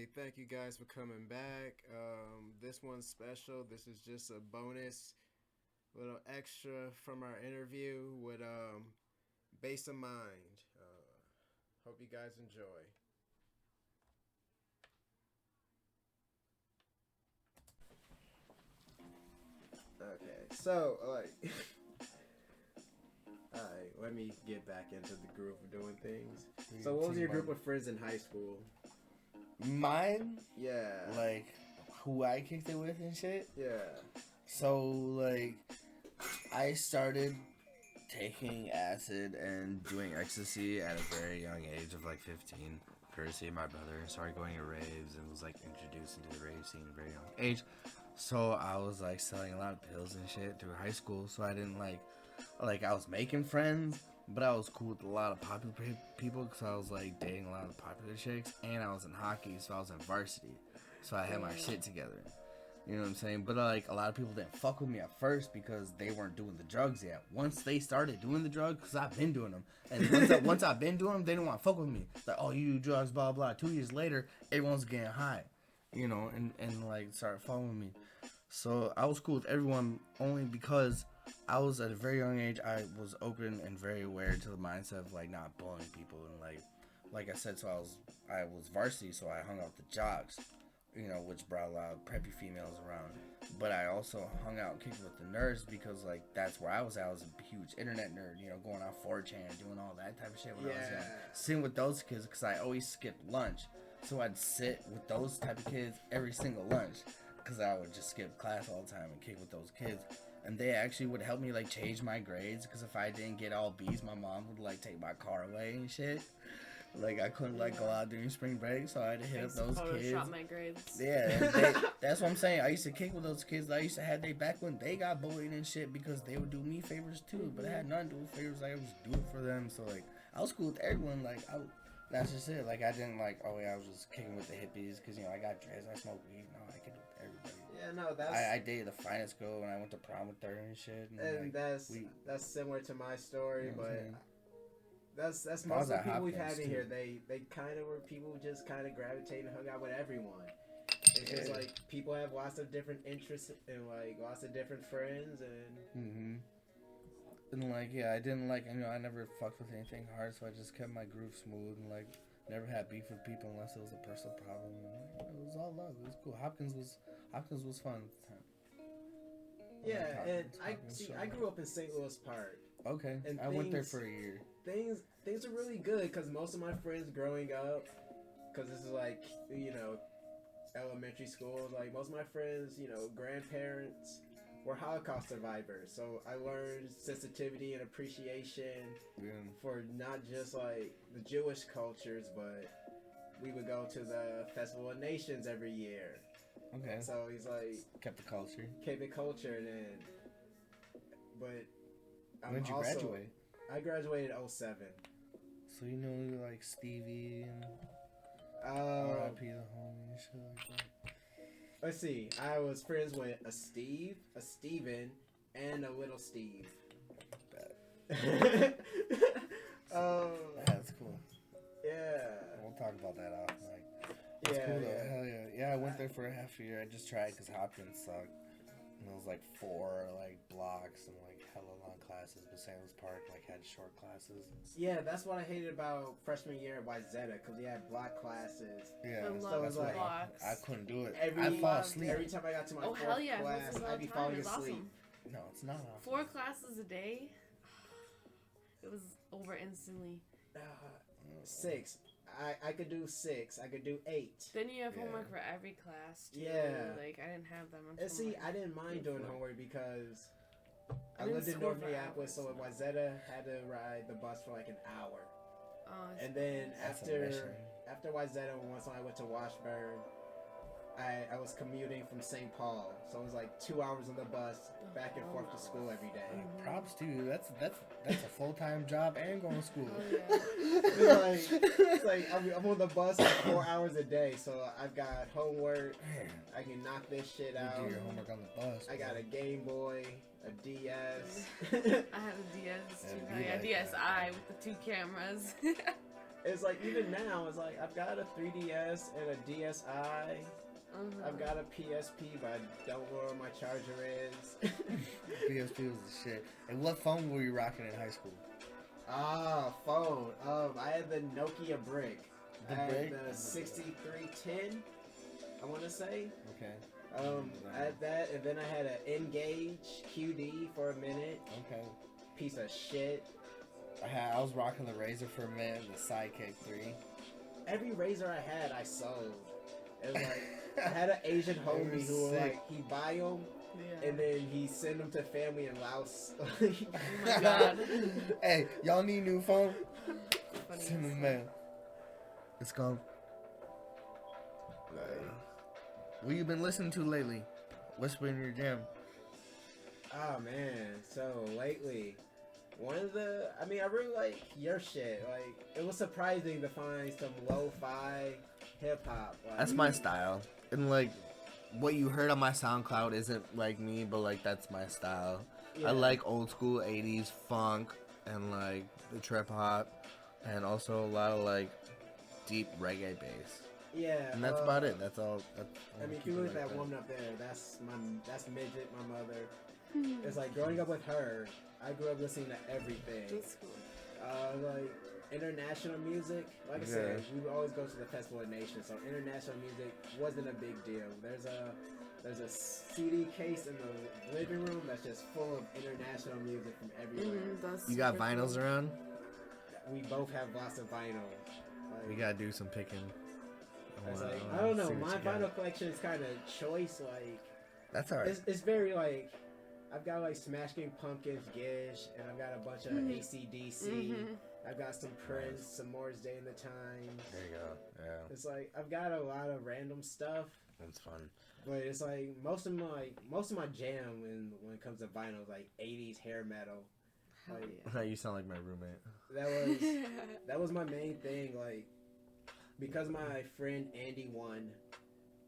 Hey, thank you guys for coming back. This one's special. This is just a bonus, little extra from our interview with Base of Mind. Hope you guys enjoy. Okay, so alright, let me get back into the groove of doing things. So, what was your group of friends in high school? Mine? Yeah. Like, who I kicked it with and shit? Yeah. So, like, I started taking acid and doing ecstasy at a very young age of, like, 15. Courtesy of my brother. Started going to raves and was, like, introduced into the rave scene at a very young age. So, I was, like, selling a lot of pills and shit through high school. So, I didn't, like, I was making friends, but I was cool with a lot of popular people because I was like dating a lot of popular chicks, and I was in hockey, so I was in varsity, so I had my shit together. You know what I'm saying? But like a lot of people didn't fuck with me at first because they weren't doing the drugs yet. Once they started doing the drugs, because I've been doing them, and once I've been doing them, they didn't want to fuck with me. Like, oh, you do drugs, blah blah. 2 years later, everyone's getting high, you know, and like started following me. So I was cool with everyone only because I was at a very young age. I was open and very aware to the mindset of like not bullying people and like I said. So I was varsity, so I hung out with the jocks, you know, which brought a lot of preppy females around. But I also hung out and kicked with the nerds because like that's where I was at. I was a huge internet nerd, you know, going on 4chan, doing all that type of shit when I was young. Sitting with those kids because I always skipped lunch, so I'd sit with those type of kids every single lunch. Because I would just skip class all the time and kick with those kids. And they actually would help me, like, change my grades. Because if I didn't get all B's, my mom would, like, take my car away and shit. Like, I couldn't, like, go out during spring break. So I had to hit up those kids. Photoshop my grades. Yeah, that's what I'm saying. I used to kick with those kids. I used to have their back when they got bullied and shit. Because they would do me favors, too. But it had nothing to do with favors. Like, I would just do it for them. So, like, I was cool with everyone. Like, that's just it. Like, I didn't, like, oh, yeah, I was just kicking with the hippies. Because, you know, I got dreads. I smoke weed. No, I could do everybody. Yeah, no, that's... I dated the finest girl when I went to prom with her and shit. And like, that's similar to my story, you know but that's most of the people we've had in here. They kind of were people who just kind of gravitated and hung out with everyone. It's just like people have lots of different interests and like lots of different friends and... And like, yeah, I didn't like, you know, I never fucked with anything hard, so I just kept my groove smooth and like never had beef with people unless it was a personal problem. And it was all love. It was cool. Hopkins was fun at the time. Yeah, and I grew up in St. Louis Park. Okay, and I went there for a year. Things are really good because most of my friends growing up, because this is like, you know, elementary school, like most of my friends, you know, grandparents were Holocaust survivors, so I learned sensitivity and appreciation for not just like the Jewish cultures, but we would go to the Festival of Nations every year. Okay. So he's like kept the culture, and then, but when did you graduate? I graduated in 07. So you know like Stevie and R.I.P. the homie and shit like that. Let's see. I was friends with a Steve, a Steven, and a little Steve. That's cool. Yeah. We'll talk about that off mic. That's cool though. Hell yeah. Yeah, I went there for a half a year. I just tried because Hopkins sucked. And it was like 4 like blocks and like hella long classes. But St. Louis Park like had short classes. Yeah, that's what I hated about freshman year at Wayzata because we had block classes. Yeah, so that's like, I couldn't do it. I'd fall asleep. Every time I got to my fourth class, I'd be falling asleep. Awesome. No, it's not awesome. 4 classes a day. It was over instantly. 6. I could do 6. I could do 8. Then you have homework for every class too. Yeah. Like I didn't have that much. And see, I didn't mind doing homework because I lived in North Minneapolis, so at Wayzata had to ride the bus for like an hour. And then after Wayzata, once I went to Washburn, I was commuting from St. Paul, so it was like 2 hours on the bus back and forth to school every day. Props to you. That's a full-time job and going to school. It's like I'm on the bus for 4 hours a day, so I've got homework. I can knock this shit out. You do your homework on the bus. I got a Game Boy, a DS. I have a DS too. Yeah, DSi with the 2 cameras. It's like even now, it's like I've got a 3DS and a DSi. I've got a PSP, but I don't know where my charger is. PSP was the shit. And what phone were you rocking in high school? Phone. I had the Nokia brick. The I had brick? the 6310. I want to say. Okay. I had that, and then I had an Engage QD for a minute. Okay. Piece of shit. I was rocking the Razor for a minute, the Sidekick 3. Every razor I had, I sold. It was like I had an Asian homie who would, like, he'd buy them, and then he'd send them to family in Laos. Oh my god. Hey, y'all need a new phone? Funny. Send them mail. It's gone. What you been listening to lately? What's been your jam? Oh man, so lately, I really like your shit. Like, it was surprising to find some lo-fi hip-hop. Like, That's my style. And like, what you heard on my SoundCloud isn't like me, but like that's my style. yeah. I like old school 80s funk and like the trip hop and also a lot of like deep reggae bass. Yeah. And that's about it. That's all. I mean, if you look at that woman up there, that's Midget, my mother. It's like growing up with her, I grew up listening to everything. That's cool. Like international music. Like I said, we would always go to the Festival of Nations, so international music wasn't a big deal. There's a CD case in the living room that's just full of international music from everywhere. You got vinyls around? We both have lots of vinyl. Like, We gotta do some picking. I don't know. My vinyl collection is kind of choice. Like, that's alright. it's very like, I've got like Smashing Pumpkins, Gish, and I've got a bunch of AC/DC. I've got some Prince, some Moore's Day in the Times. There you go. Yeah, It's like I've got a lot of random stuff, that's fun. but it's like most of my jam when it comes to vinyl is like 80s hair metal. Hell Like, yeah. You sound like my roommate. That was my main thing. Like, because my friend Andy won.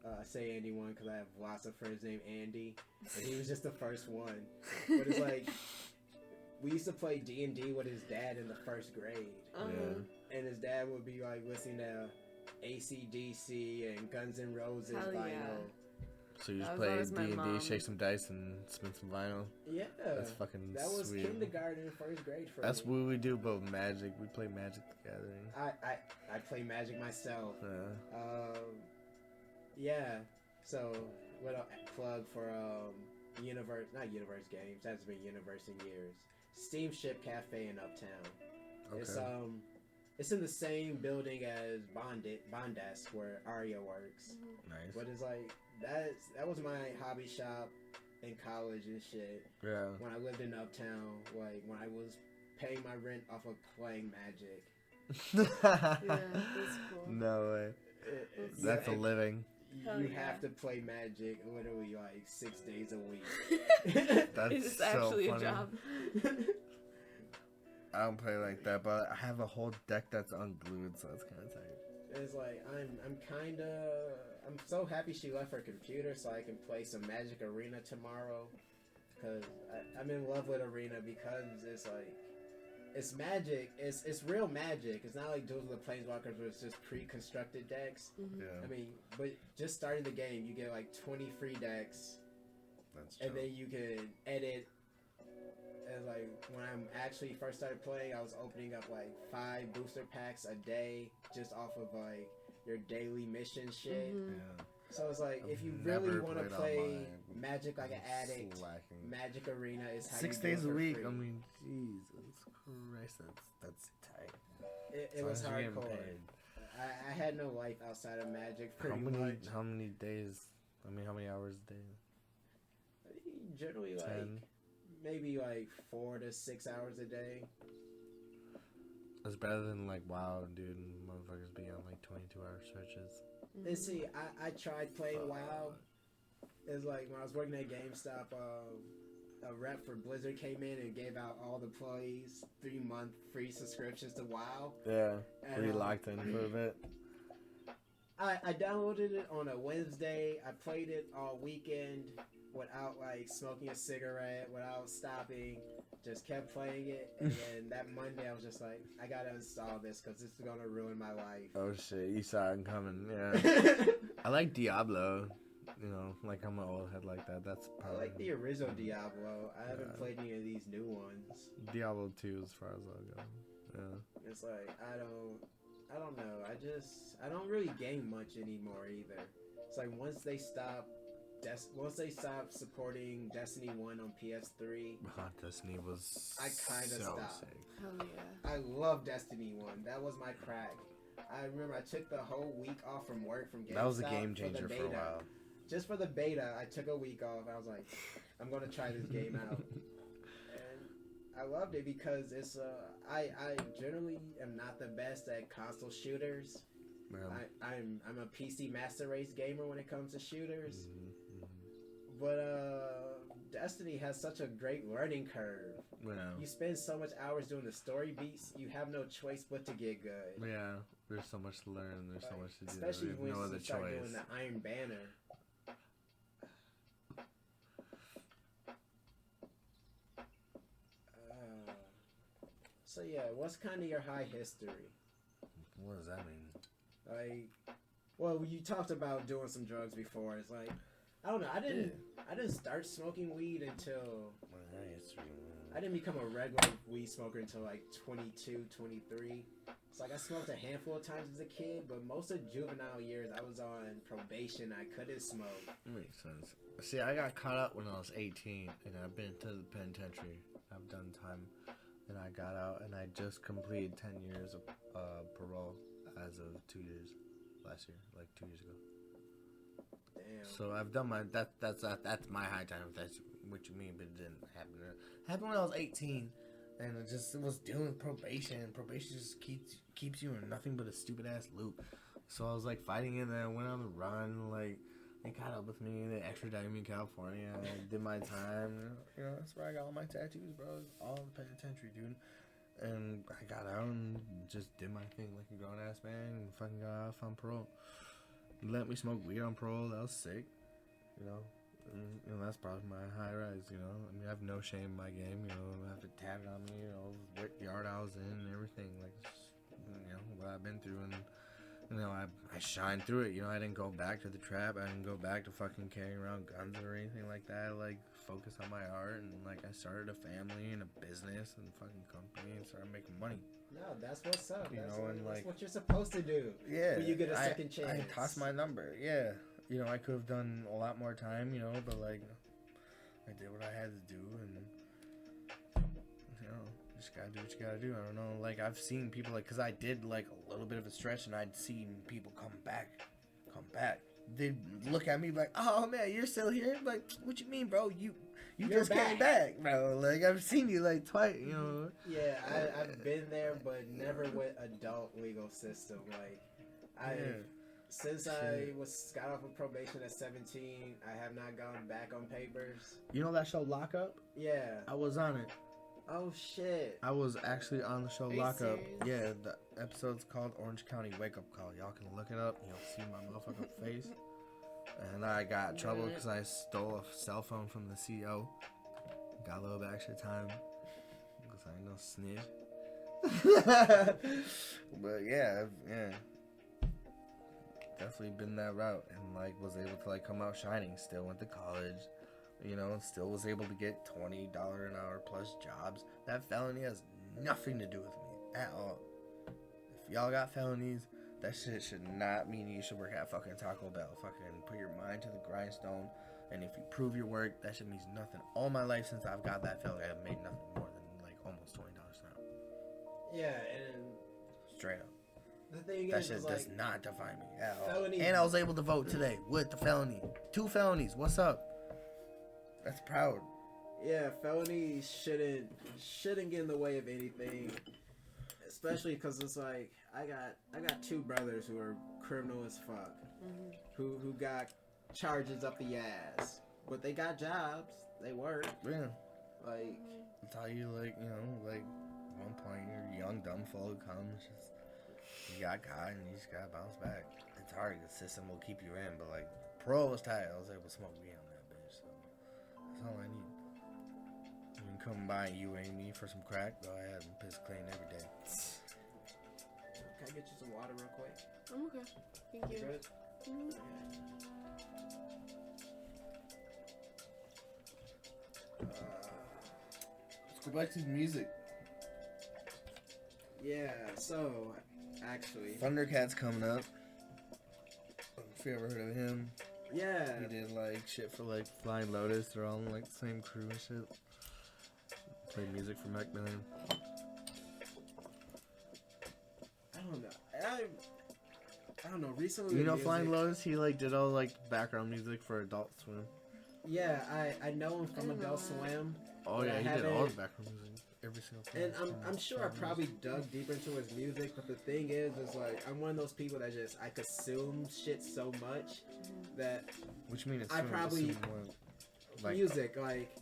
I say Andy won because I have lots of friends named Andy, and he was just the first one. But it's like, we used to play D&D with his dad in the first grade, and his dad would be like listening to AC/DC and Guns N' Roses Hell vinyl. yeah. So you just That was play always my D&D, mom. shake some dice, and spin some vinyl. Yeah, That's fucking that was sweet. kindergarten and first grade for That's me. what we do about Magic. We play Magic the Gathering. I play Magic myself. Yeah. Yeah. So, little plug for not Universe Games. That's been Universe in years. Steamship Cafe in Uptown. Okay. It's in the same building as Bondesk where Aria works. Nice. But it's like that was my hobby shop in college and shit. Yeah. When I lived in Uptown, like when I was paying my rent off of playing Magic. Yeah, that's cool. No way. That's a living. Hell You yeah. have to play Magic literally like 6 days a week. That's It's so actually funny. a job. I don't play like that, but I have a whole deck that's unglued, so it's kind of tight. It's like I'm so happy she left her computer so I can play some Magic Arena tomorrow. Cause I'm in love with Arena because it's like it's Magic. It's real Magic. It's not like Duels of the Planeswalkers where it's just pre-constructed decks. Mhm. Yeah. I mean, but just starting the game, you get like 20 free decks, That's true. and then you can edit. And like when I actually first started playing, I was opening up like 5 booster packs a day just off of like your daily mission shit. Mhm. Yeah. So it's like if you I've really never want to played play online. Magic like an I'm addict, slacking. Magic Arena is how 6 you do days it a for week. free. I mean, Jesus Christ, that's tight. It As was long as you're getting hardcore. paid. I had no life outside of Magic How pretty many? much. How many days? I mean, how many hours a day? Generally, like 10. maybe like 4 to 6 hours a day. It's better than like WoW, dude. And motherfuckers be on like 22-hour stretches. And see, I tried playing WoW. It's like when I was working at GameStop, a rep for Blizzard came in and gave out all the employees 3-month free subscriptions to WoW. Yeah. And, Were you locked in for a bit? I downloaded it on a Wednesday. I played it all weekend without like smoking a cigarette, without stopping. Just kept playing it, and then that Monday I was just like, I gotta install this because this is gonna ruin my life. Oh shit, you saw it coming. Yeah. I like Diablo. You know, like I'm an old head like that. That's I probably like the original Diablo. I haven't played any of these new ones. Diablo 2 as far as I go. Yeah. It's like I don't know. I don't really game much anymore either. It's like once they stop supporting Destiny 1 on PS3, Destiny was I kinda so stopped. sick. Hell yeah. I love Destiny 1. That was my crack. I remember I took the whole week off from work from GameStop. That was a game for the changer for a beta. while. Just for the beta, I took a week off. I was like, I'm gonna try this game out, and I loved it because it's I generally am not the best at console shooters. Yeah. I'm a PC master race gamer when it comes to shooters, Mm-hmm. but Destiny has such a great learning curve. Yeah. You spend so much hours doing the story beats, you have no choice but to get good. Yeah. There's so much to learn. There's so much to do. Especially There's when no you other start choice. doing the Iron Banner. So yeah, what's kind of your high history? What does that mean? Like, well, you talked about doing some drugs before. It's like, I don't know. I didn't start smoking weed until My high history. I didn't become a regular weed smoker until like 22, 23. It's like I smoked a handful of times as a kid, but most of juvenile years I was on probation. I couldn't smoke. Makes sense. See, I got caught up when I was 18, and I've been to the penitentiary. I've done time, and I got out, and I just completed 10 years of parole as of 2 years last year, like 2 years ago. Damn. So I've done my that's my high time. If that's what you mean, but it didn't happen. It happened when I was 18, and it was dealing with probation. And probation just keeps you in nothing but a stupid ass loop. So I was like fighting it, and I went on the run. Like they caught up with me, and they extradited me in California. And I did my time. You know, that's where I got all my tattoos, bro. All in the penitentiary, dude. And I got out and just did my thing like a grown ass man, and fucking got off on parole. Let me smoke weed on parole. That was sick, you know. And, you know, that's probably my high rise, you know. I mean, I have no shame in my game, you know. I have it tatted on me, you know, what yard I was in and everything. Like, you know, what I've been through. And, you know, I shined through it. You know, I didn't go back to the trap. I didn't go back to fucking carrying around guns or anything like that. Like, focus on my art. And, like, I started a family and a business and fucking company and started making money. No, that's what's up. You know, and that's like, what you're supposed to do. Yeah. When you get a second chance. I tossed my number. Yeah. You know, I could have done a lot more time, you know, but like, I did what I had to do, and you know, you just gotta do what you gotta do. I don't know, like I've seen people like, cause I did like a little bit of a stretch, and I'd seen people come back. They'd look at me like, "Oh man, you're still here?" I'm like, what you mean, bro? You just came back, bro. Like I've seen you like twice, you know. Yeah, I've been there, but never with adult legal system. Like Since I got off of probation at 17, I have not gone back on papers. You know that show Lockup? Yeah. I was on it. Oh shit. I was actually on the show Are you Lockup. serious? Yeah, the episode's called Orange County Wake Up Call. Y'all can look it up. You'll see my motherfucking face. And I got in trouble because I stole a cell phone from the CEO. Got a little bit extra time because I ain't no snitch. But yeah. Definitely been that route, and like was able to like come out shining. Still went to college, you know, and still was able to get $20 an hour plus jobs. That felony has nothing to do with me at all. If y'all got felonies, that shit should not mean you should work at fucking Taco Bell. Fucking put your mind to the grindstone, and if you prove your work, that shit means nothing. All my life since I've got that felony, I've made nothing more than like almost $20 an hour. Yeah, and Straight up. the thing That is, shit like, does not define me at all. felony- And I was able to vote today with the felony. 2 felonies. What's up? That's proud. yeah, felonies shouldn't get in the way of anything. Especially because it's like I got 2 brothers who are criminal as fuck, who got charges up the ass, but they got jobs, they work. Yeah. Like, That's how you like, you know, like at one point you're young, dumb, full of cum. It's just you got caught and you just gotta bounce back. it's hard because system will keep you in, but like Pro was tight. I was able to smoke weed on that bitch, so that's all I need. You can come by and you and me for some crack. Go ahead and piss clean every day. Can I get you some water real quick? I'm okay. Thank you. Good? Mhm. Let's go back to the music. Yeah, so, actually. Thundercat's coming up. If you ever heard of him, Yeah. he did like shit for like Flying Lotus. They're all in like the same crew and shit. Played music for Macmillan. I don't know. I don't know. Recently, You know music, Flying Lotus? He like did all like background music for Adult Swim. Yeah, I know him from I know Adult that. Swim. Oh But yeah, I he did all haven't- the background music. Every single time. And I'm sure I probably dug deeper into his music, but the thing is like I'm one of those people that just I consume shit so much that Which means it's I probably- like music like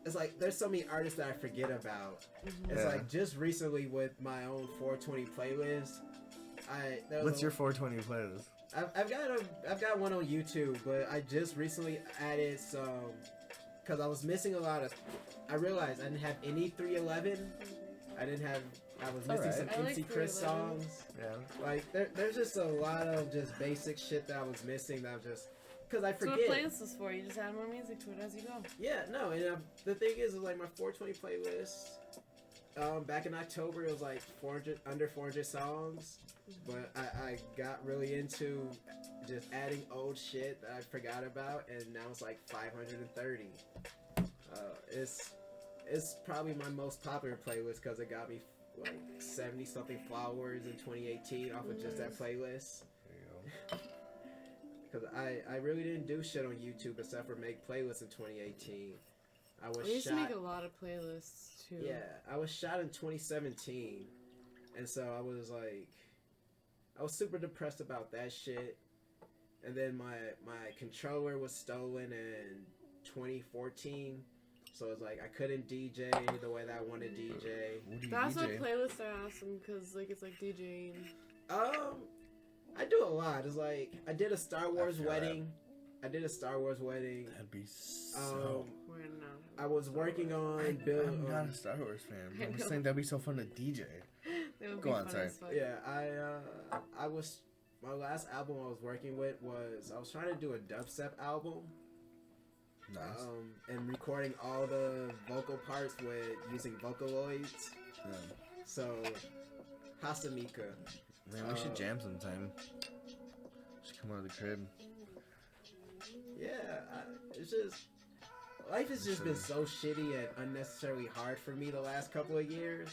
it's like there's so many artists that I forget about. Mhm. It's Yeah. like just recently with my own 420 playlist. There was What's your 420 playlist? I've got one on YouTube, but I just recently added some because I was missing a lot of. I realized I didn't have any 311. I was missing alright. some I like MC Chris 311. songs. Yeah. Like there's just a lot of just basic shit that I was missing that I was just because I So what forget. playlist is for? You just add more music to it as you go. Yeah, no, and the thing is like my 420 playlist. Back in October, it was like under 400 songs, but I got really into just adding old shit that I forgot about, and now it's like 530. It's probably my most popular playlist because it got me like 70 something followers in 2018 off of just that playlist. There you go. Because I really didn't do shit on YouTube except for make playlists in 2018. I was I used to shot. make a lot of playlists too. Yeah, I was shot in 2017, and so I was super depressed about that shit. And then my controller was stolen in 2014, so it's like I couldn't DJ the way that I wanted to DJ. What do you That's what DJ? playlists are awesome because like it's like DJing. I do a lot. It's like I did a Star Wars feel that. wedding. I did a Star Wars wedding. That'd be so. We're not. I was working on build. I'm not a Star Wars fan. I I'm just know. saying that'd be so fun to DJ. It would Go be on, fun sorry. as fuck. Yeah, I was my last album I was working with was I was trying to do a dubstep album. Nice. And recording all the vocal parts with using Vocaloids. Yeah. So, Hasamika. Man, we should jam sometime. Should come out of the crib. Yeah, it's just life has just been so shitty and unnecessarily hard for me the last couple of years.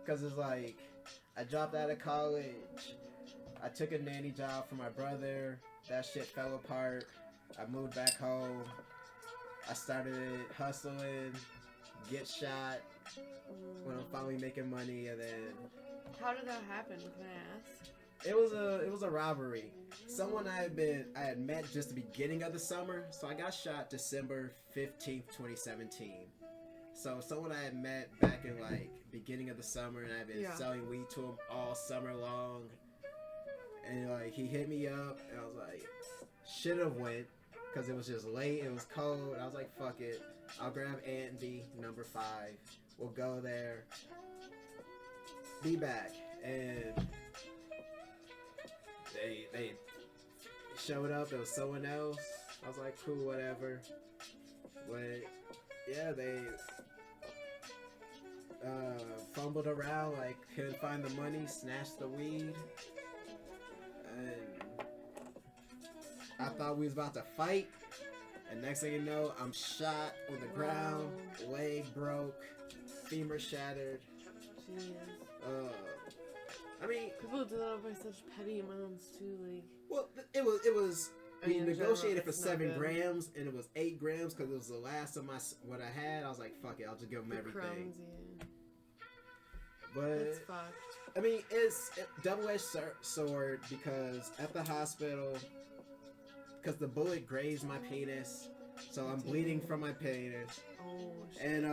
Cause it's like I dropped out of college. I took a nanny job for my brother. That shit fell apart. I moved back home. I started hustling, get shot when I'm finally making money, and then How did that happen? Can I ask? it was a robbery. Someone I had met just the beginning of the summer. So I got shot December 15th, 2017. So someone I had met back in like beginning of the summer, and I've been Yeah. selling weed to him all summer long. And like he hit me up, and I was like, should have went. Because it was just late, it was cold. I was like, fuck it. I'll grab Aunt B, number 5. We'll go there. Be back. And they showed up. It was someone else. I was like, cool, whatever. But, yeah, they fumbled around, like, couldn't find the money, snatched the weed. And I thought we was about to fight, and next thing you know, I'm shot on the ground, leg broke, femur shattered. Jeez. I mean, People do that by such petty amounts too. Like well, it was. We in negotiated general, for it's not 7 good. grams, and it was 8 grams because it was the last of what I had. I was like, fuck it, I'll just give them the everything. crumbs, yeah. But That's fucked. I mean, it's a double-edged sword because at the hospital, because the bullet grazed my penis, so I'm bleeding from my penis. Oh shit. And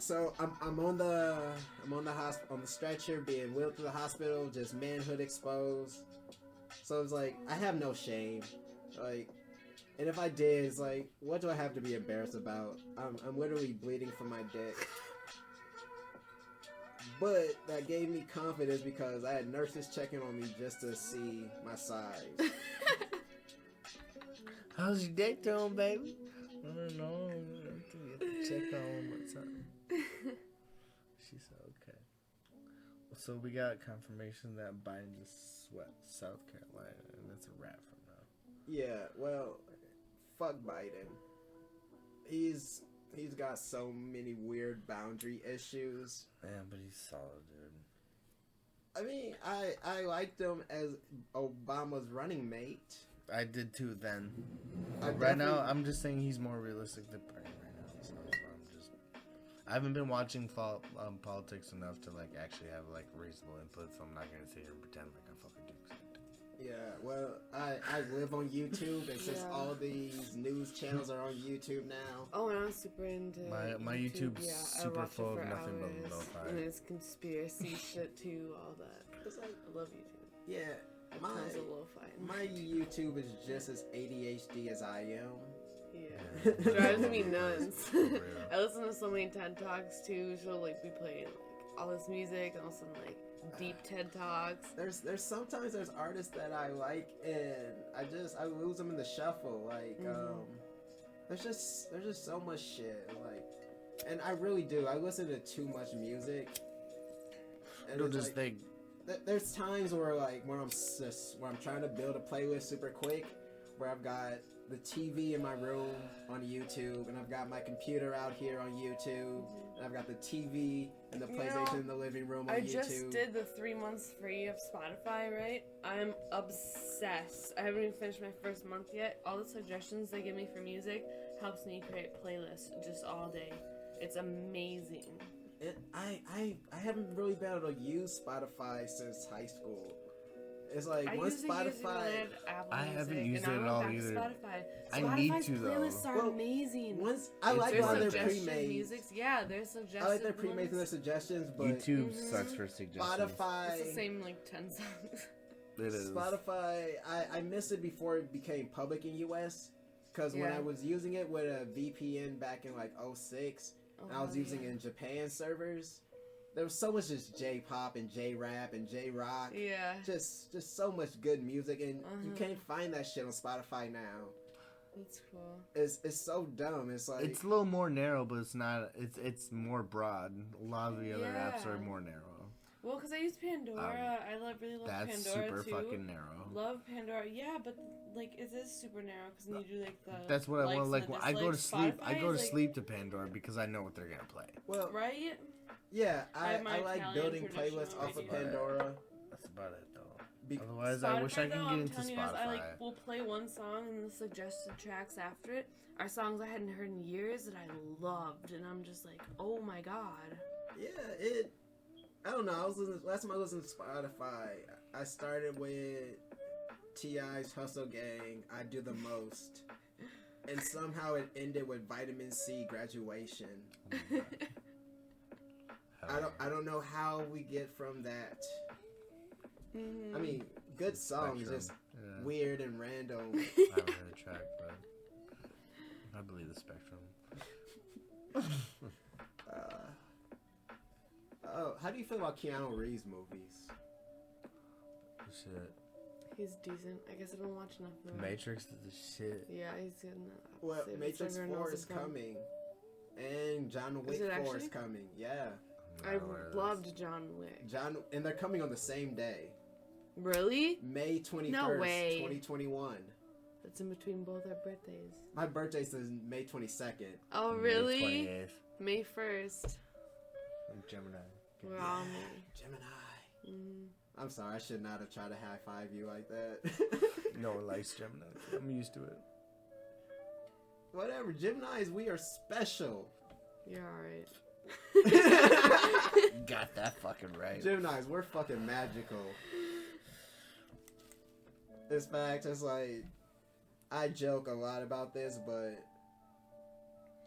So I'm on the on the stretcher, being wheeled to the hospital, just manhood exposed. So it's like I have no shame, like, and if I did, it's like, what do I have to be embarrassed about? I'm literally bleeding from my dick. But that gave me confidence because I had nurses checking on me just to see my size. How's your dick doing, baby? I don't know. Check on what's up. She said, okay. So we got confirmation that Biden just swept South Carolina, and it's a wrap from now. Yeah, well, fuck Biden. He's got so many weird boundary issues. Man, but he's solid, dude. I mean, I liked him as Obama's running mate. I did too then. I Right now, definitely- I'm just saying he's more realistic than Bernie right now. So I haven't been watching politics enough to like actually have like reasonable input, so I'm not gonna sit here and pretend like I fucking do. Yeah, well, I live on YouTube, and since all these news channels are on YouTube now. Oh, and I'm super into My YouTube's I super watch it full of for nothing but hours. lo-fi. And it's conspiracy shit too, all that. It's like, I love YouTube. yeah, Tons of lo-fi. my YouTube is just as ADHD as I am. Yeah. Drives me nuts. For real. I listen to so many TED Talks too, so like we play like all this music and also like deep TED Talks. There's sometimes there's artists that I like, and I lose them in the shuffle. Like there's just so much shit. Like, and I really do. I listen to too much music. And Don't it's just like, think. there's times where like where I'm trying to build a playlist super quick, where I've got the TV in my room on YouTube, and I've got my computer out here on YouTube, and I've got the TV and the PlayStation in the living room on I YouTube. just did the 3 months free of Spotify, right? I'm obsessed. I haven't even finished my first month yet. All the suggestions they give me for music helps me create playlists just all day. It's amazing. I haven't really been able to use Spotify since high school. It's like I once used to use it when I Spotify. had Apple I Music, haven't used and it I at all went back to either. Spotify. I need Spotify's to, though. playlists are Well, amazing. Once I like There's a lot of their suggested pre-made. musics. Yeah, there's suggested I like their pre-made and their ones. suggestions, but YouTube sucks for suggestions. Spotify. It's the same like 10 songs. It is. Spotify. I missed it before it became public in US, because when Yeah. I was using it with a VPN back in like 06, and I was using it in Japan servers. There was so much just J-pop and J-rap and J-rock. Yeah. Just so much good music, and you can't find that shit on Spotify now. That's cool. It's so dumb. It's like It's a little more narrow, but it's not. It's more broad. A lot of the other apps are Yeah. more narrow. Well, because I use Pandora. I really love That's Pandora super too. fucking narrow. Love Pandora. Yeah, but like it is super narrow because then you do like the. That's what I likes want. and Like the when I go to dislikes. sleep, I Spotify go to is, like- sleep to Pandora because I know what they're gonna play. well, Right. yeah. I I have my like Italian building traditional playlists off of radio. Pandora. That's about it, though. Be- Otherwise, I wish I Spotify, could though, get I'm into telling you guys, Spotify. I will play one song and the suggested tracks after it are songs I hadn't heard in years that I loved, and I'm just like, oh my god. Yeah, I don't know. Last time I listened to Spotify, I started with T.I.'s Hustle Gang, I Do the Most, and somehow it ended with Vitamin C, Graduation. I don't know how we get from that. I mean, good songs, Spectrum. just Yeah. weird and random. I haven't heard a track, but I believe the Spectrum. Oh, how do you feel about Keanu Reeves movies? Shit. He's decent. I guess I don't watch enough of him. Matrix is the shit. Yeah, he's good. Well, Save it Matrix so everyone 4 else is can come. coming, and John Wick it 4 is actually? coming. Yeah, I'm I not aware of this. loved John Wick. and they're coming on the same day, Really? May 21st, No way. 2021. That's in between both our birthdays. My birthday's May 22nd. Oh, May really? 28th. May 1st. I'm Gemini. We're all May. Gemini. Mm. I'm sorry, I should not have tried to high five you like that. No one likes Gemini. I'm used to it. Whatever, Geminis, we are special. You're alright. Got that fucking right. Geminis, we're fucking magical. In fact, it's like, I joke a lot about this, but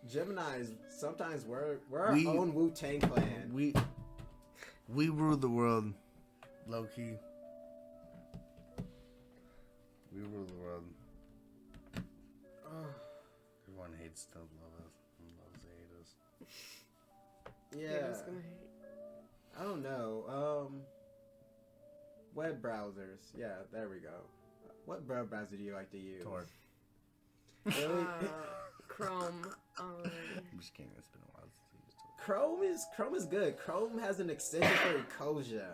Geminis, sometimes we're our own Wu-Tang clan. We rule the world, low key. We rule the world. Everyone hates to love us and loves to hate us. Yeah. I don't know. Web browsers. Yeah, there we go. What web browser do you like to use? Tor. Really? Chrome. I'm just kidding. It's been a while since I used Tor. Chrome is good. Chrome has an extension for Ecosia.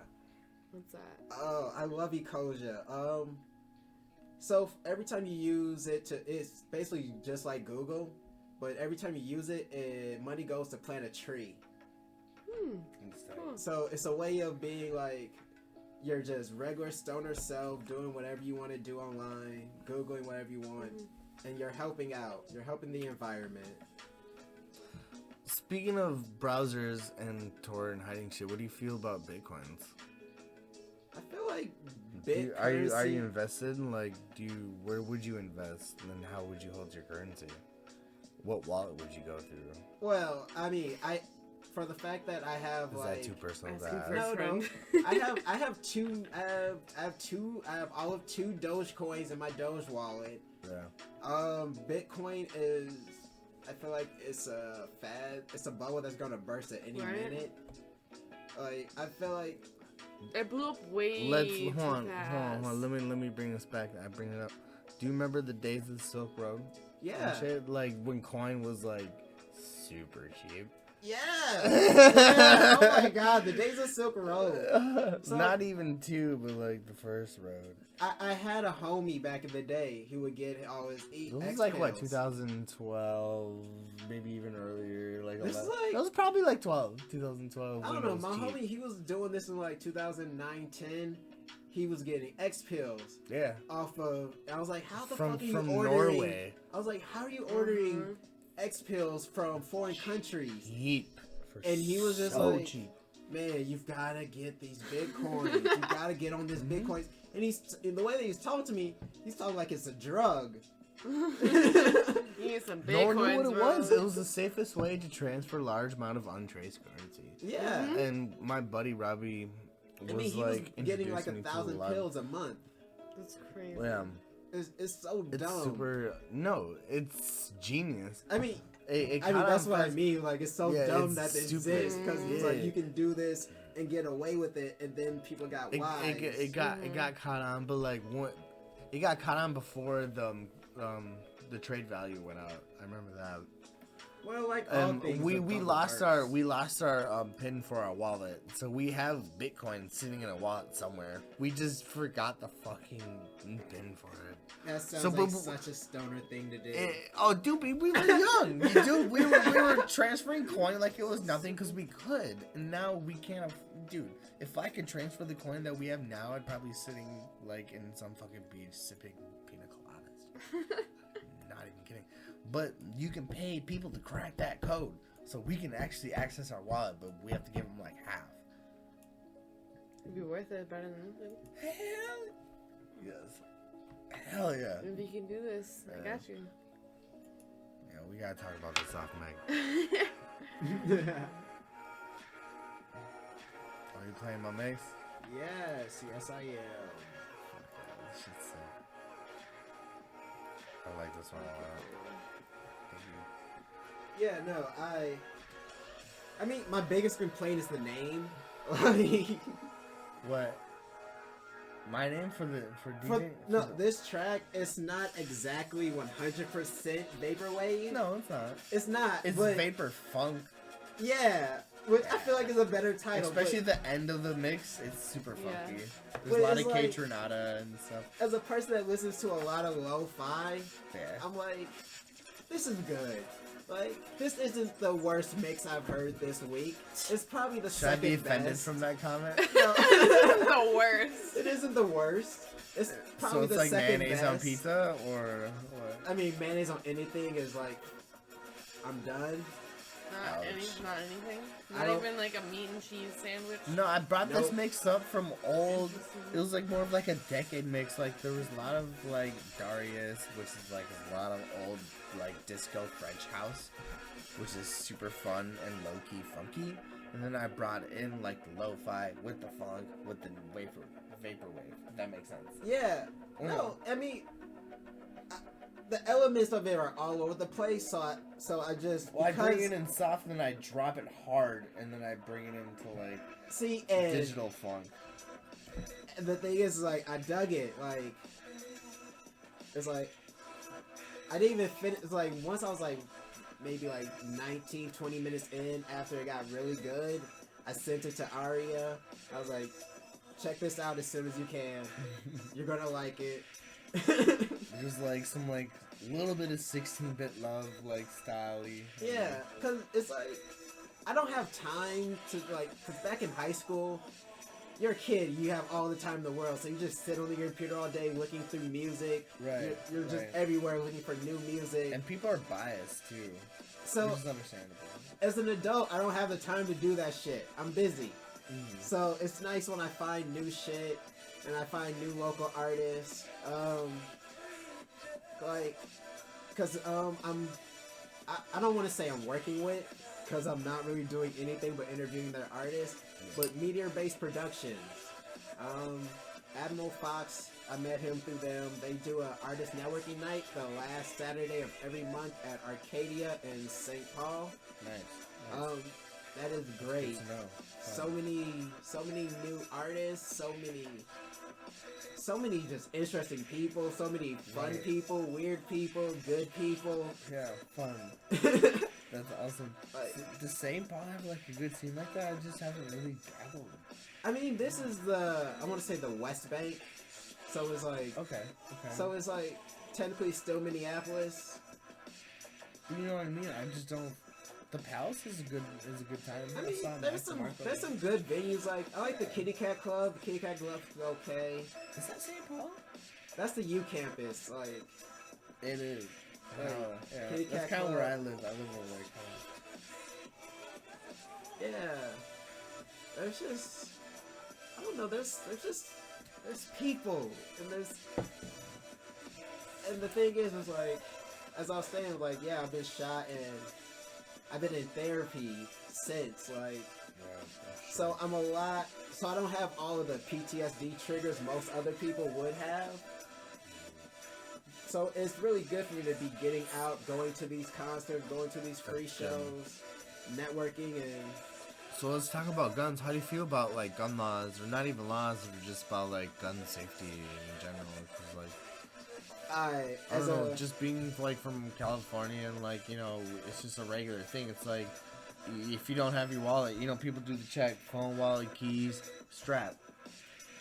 What's that? Oh, I love Ecosia. So every time you use it, it's basically just like Google, but every time you use it, money goes to plant a tree. Cool. So it's a way of being like, you're just regular stoner self, doing whatever you want to do online, Googling whatever you want, and you're helping out. You're helping the environment. Speaking of browsers and Tor and hiding shit, what do you feel about Bitcoins? I feel like Are you currency- invested? Like, where would you invest, and how would you hold your currency? What wallet would you go through? Well, I mean, for the fact that I have Is like that too personal to asking ask? for- no, friend. I have all of 2 Doge coins in my Doge wallet. Yeah. Bitcoin is, I feel like it's a fad. It's a bubble that's gonna burst at any Right. minute. Like, I feel like It blew up way Hold too on. fast. Let me bring this back. I bring it up. Do you remember the days of the Silk Road? yeah, And shit? Like when coin was like super cheap. yeah. Yeah. Oh my God, the days of Silk Road. So- Not even 2, but like the first road. I had a homie back in the day. He would get all his It X was like what, pills. 2012, maybe even earlier. Like This is 11. like- That was probably like 2012. I when don't it know. was My cheap. homie, he was doing this in like 2009, 10. He was getting X pills Yeah. off of. I was like, how the From fuck are you from ordering? Norway. I was like, how are you ordering X pills from foreign countries? Cheap. For And he was just so like, cheap. Man, you've got to get these Bitcoins. You got to get on this Bitcoins. And the way that he's talking to me, he's talking like it's a drug. You need some No one knew Bitcoins, what it bro. was. It was the safest way to transfer large amount of untraced currency. Yeah. And my buddy Robbie was I mean, he like was getting like introducing me to 1,000 lot of- pills a month. That's crazy. Yeah, It's so it's dumb. super. No, it's genius. I mean, It that's caught what on I mean. Like, it's so Yeah, dumb it's that it stupid. exists because it's like Yeah. you can do this and get away with it, and then people got wise. It got caught on, but like it got caught on before the trade value went out. I remember that. Well, like all things, we the bubble lost bursts. our pin for our wallet, so we have Bitcoin sitting in a wallet somewhere. We just forgot the fucking pin for it. That sounds So, like but- such a stoner thing to do. Oh, dude, we were young, dude. We were transferring coin like it was nothing because we could, and now we can't. Dude, if I could transfer the coin that we have now, I'd probably sitting like in some fucking beach sipping pina coladas. Not even kidding. But you can pay people to crack that code, so we can actually access our wallet, but we have to give them like half. It'd be worth it, better than nothing. Hell yes. Hell yeah. Maybe you can do this. I got you. Yeah, we gotta talk about this off mic. Are you playing my mix? yes, I am. This shit's sick. I like this one a lot. Yeah, no, I mean, my biggest complaint is the name. Like, What? My name for DJ? no, this track is not exactly 100% vaporwave. No, it's not. It's not. It's but vapor funk. yeah, which I feel like is a better title. Especially but the end of the mix, it's super Yeah. funky. But There's a lot it's of like- K-Tronada and stuff. as a person that listens to a lot of lo-fi, Yeah. I'm like, this is good. Like, this isn't the worst mix I've heard this week. It's probably the Should I second be offended best. from that comment? No, The worst. it isn't the worst. It's probably So it's the like second mayonnaise best. on pizza, or what? I mean, mayonnaise on anything is like, I'm done. Ouch. Not anything? I Not don't- even like a meat and cheese sandwich? No, I brought this Nope. mix up from old. Interesting. It was like more of like a decade mix. Like there was a lot of like Darius, which is like a lot of old like disco French house, which is super fun and low key funky. And then I brought in like the lo-fi with the funk with the vaporwave. If that makes sense. Yeah. No, I mean, the elements of it are all over the place. So I just Well, I bring it in soft, and then I drop it hard, and then I bring it into like see and digital funk. the thing is, like, I dug it. Like, it's like I didn't even finish. It's like once I was like maybe like 19, 20 minutes in after it got really good, I sent it to Aria. I was like, check this out as soon as you can. You're gonna like it. There's like some like little bit of 16-bit love like style-y. Yeah, cause it's like I don't have time to like. Cause back in high school, you're a kid. You have all the time in the world, so you just sit on your computer all day looking through music. Right. You're just right. everywhere looking for new music. And people are biased too. So Which is understandable. as an adult, I don't have the time to do that shit. I'm busy. Mm. So it's nice when I find new shit and I find new local artists. Like, cause I don't want to say I'm working with, cause I'm not really doing anything but interviewing their artists. But Meteor-based Productions, Admiral Fox, I met him through them. They do a artist networking night the last Saturday of every month at Arcadia in St. Paul. Nice. That is great. Good to know. So many new artists, so many just interesting people, so many fun Right. people, weird people, good people. Yeah, fun. That's awesome. Like, Does St. Paul have like a good scene like that? I just haven't really dabbled. I mean, this is I want to say the West Bank, so it's like, Okay. so it's like technically still Minneapolis. You know what I mean? I just don't. The Palace is a good time. I mean, saw there's some good venues. Like I like the Kitty Cat Club. The Kitty Cat Club is okay. Is that St. Paul? That's the U campus. Like It is. Like, Yeah. Kitty That's Cat kind of Club. where I live. I live in like. yeah, there's just I don't know. There's people and the thing is like as I was saying, like, yeah, I've been shot and I've been in therapy since, like, so so I don't have all of the PTSD triggers most other people would have. So it's really good for me to be getting out, going to these concerts, going to these free shows, networking, and So let's talk about guns. How do you feel about like gun laws, or not even laws, or just about like gun safety in general? Because like I as don't know, a just being like from California and like it's just a regular thing. It's like if you don't have your wallet, people do the check: phone, wallet, keys, strap.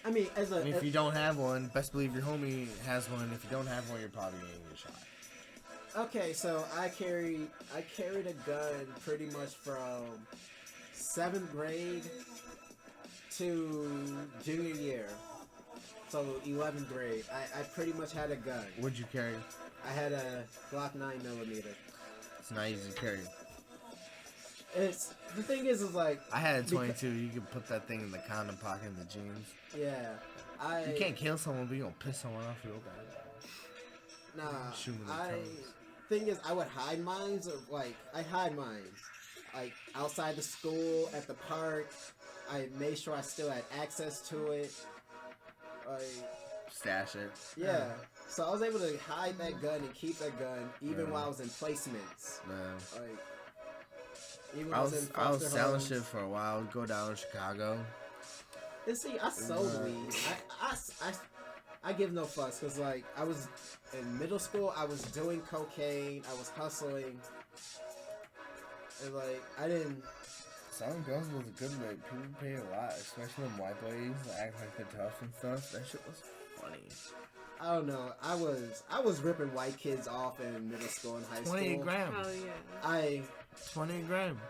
I mean, as a And if you don't have one, best believe your homie has one. If you don't have one, you're probably gonna get shot. okay, so I carried a gun pretty much from 7th grade to junior year. So 11th grade, I pretty much had a gun. What'd you carry? I had a Glock 9mm. It's not easy to carry. It's the thing is like I had a 22. You could put that thing in the condom pocket in the jeans. yeah, You can't kill someone, but you gonna piss someone off real bad. nah. Shoot 'em in the toes. Thing is, I would hide mines, or like I hide mine, like outside the school, at the park. I made sure I still had access to it. Like Stash it. yeah, so I was able to hide that gun and keep that gun even Yeah. while I was in placements. Yeah. Like even when I was in selling homes. shit for a while. I'd go down to Chicago. And see, I sold Yeah. weed. I give no fucks because like I was in middle school, I was doing cocaine, I was hustling, and like I didn't. Selling guns was a good way. People pay a lot, especially when white boys act like they're tough and stuff. That shit was funny. I don't know. I was ripping white kids off in middle school and high 20 school. gram. Hell yeah. 20 gram.